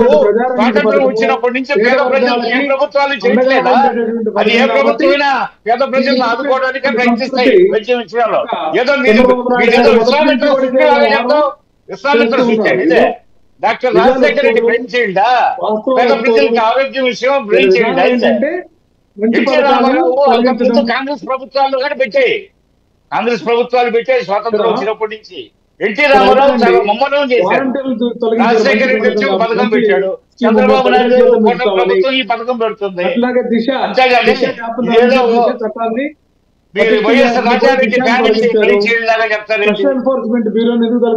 స్వాతంత్రం వచ్చినప్పటి నుంచి పేద ప్రజలు ఏ ప్రభుత్వాలు చేయట్లేదా? అది ఏ ప్రభుత్వమైనా పేద ప్రజలను ఆదుకోవడానికే ప్రయత్నిస్తాయి వైద్యం విషయంలో. ఏదో మీరేదో విశ్వామిత్ర సూచన ఇదే డాక్టర్ రాజశేఖర రెడ్డి బ్రెయిన్ చైల్డా? పేద ప్రజలకు ఆరోగ్యం విషయం బ్రెయిన్ చైల్డా? కాంగ్రెస్ ప్రభుత్వాలు కూడా పెట్టాయి, స్వాతంత్రం వచ్చినప్పటి నుంచి. ఎన్టీ రామారావు చాలా మమ్మనం చేశాడు. రాజశేఖర రెడ్డి వచ్చి ఒక పథకం పెట్టాడు. చంద్రబాబు నాయుడు ప్రభుత్వం ఈ పథకం పెడుతుంది. అంతేగాని ఏదో మీరు వైఎస్ఆర్ రాజారెడ్డి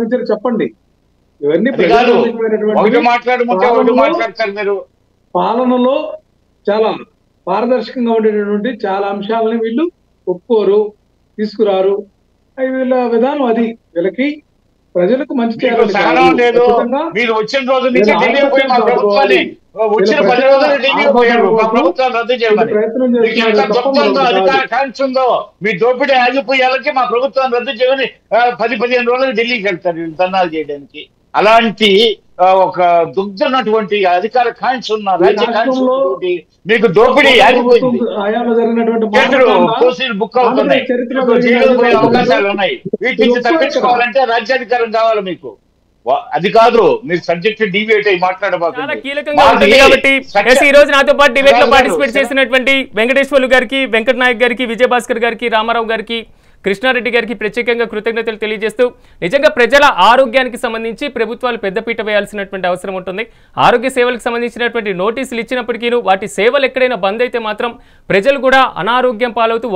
చెప్తారు చెప్పండి. ఇవన్నీ ఒకటి మాట్లాడుకుంటే ఒకటి మాట్లాడతారు మీరు. పాలనలో చాలా పారదర్శకంగా ఉండేటటువంటి చాలా అంశాలని వీళ్ళు ఒప్పుకోరు, తీసుకురారు. వీళ్ళ విధానం అది. వీళ్ళకి ప్రజలకు మంచి లేదు. మీరు వచ్చిన రోజు నుంచి ఢిల్లీ పోయి మా ప్రభుత్వాన్ని వచ్చిన 10 రోజులు ఢిల్లీ పోయారు మా ప్రభుత్వాన్ని రద్దు చేయమని. ఎంత గొప్పందో అధికార కాంక్ష ఉందో మీ దోపిడీ ఆగిపోయేళ్ళకి మా ప్రభుత్వాన్ని రద్దు చేయమని 10-15 రోజులు ఢిల్లీకి వెళ్తారు వీళ్ళు ధర్నాలు చేయడానికి. అలాంటి ఒక దుగ్ధనటువంటి అధికార కాంక్ష ఉన్న రాజ్య కాంక్ష మీకు దోపిడీ ఆగిపోయింది. బుక్ అవుతున్నాయి, అవకాశాలు ఉన్నాయి. వీటి నుంచి తప్పించుకోవాలంటే రాజ్యాధికారం కావాలి మీకు. అది కాదు మీరు సబ్జెక్ట్ డీవియేట్ అయ్యి మాట్లాడబోతుంది. ఈ రోజు నాతో పాటు డిబేట్ లో పార్టిసిపేట్ చేసినటువంటి వెంకటేశ్వర్లు గారికి, వెంకట నాయక్ గారికి, విజయభాస్కర్ గారికి, రామారావు గారికి, కృష్ణారెడ్డి గారికి ప్రత్యేకంగా కృతజ్ఞతలు తెలియజేస్తూ నిజంగా ప్రజల ఆరోగ్యానికి సంబంధించి ప్రభుత్వాలు పెద్దపీట వేయాల్సినటువంటి అవసరం ఉంటుంది. ఆరోగ్య సేవలకు సంబంధించినటువంటి నోటీసులు ఇచ్చినప్పటికీ వాటి సేవలు ఎక్కడైనా బంద్ అయితే మాత్రం ప్రజలు కూడా అనారోగ్యం పాలవుతూ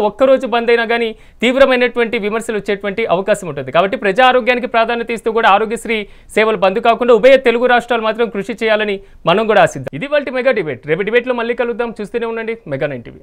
ఒక్క రోజు బంద్ అయినా కానీ తీవ్రమైనటువంటి విమర్శలు వచ్చేటువంటి అవకాశం ఉంటుంది. కాబట్టి ప్రజా ఆరోగ్యానికి ప్రాధాన్యత ఇస్తూ కూడా ఆరోగ్యశ్రీ సేవలు బంద్ కాకుండా ఉభయ తెలుగు రాష్ట్రాలు మాత్రం కృషి చేయాలని మనం కూడా ఆశిద్దాం. ఇది వాళ్ళ మెగా డిబేట్. రేపు డిబేట్లో మళ్ళీ కలుద్దాం. చూస్తూనే ఉండండి మెగా 9 టీవీ.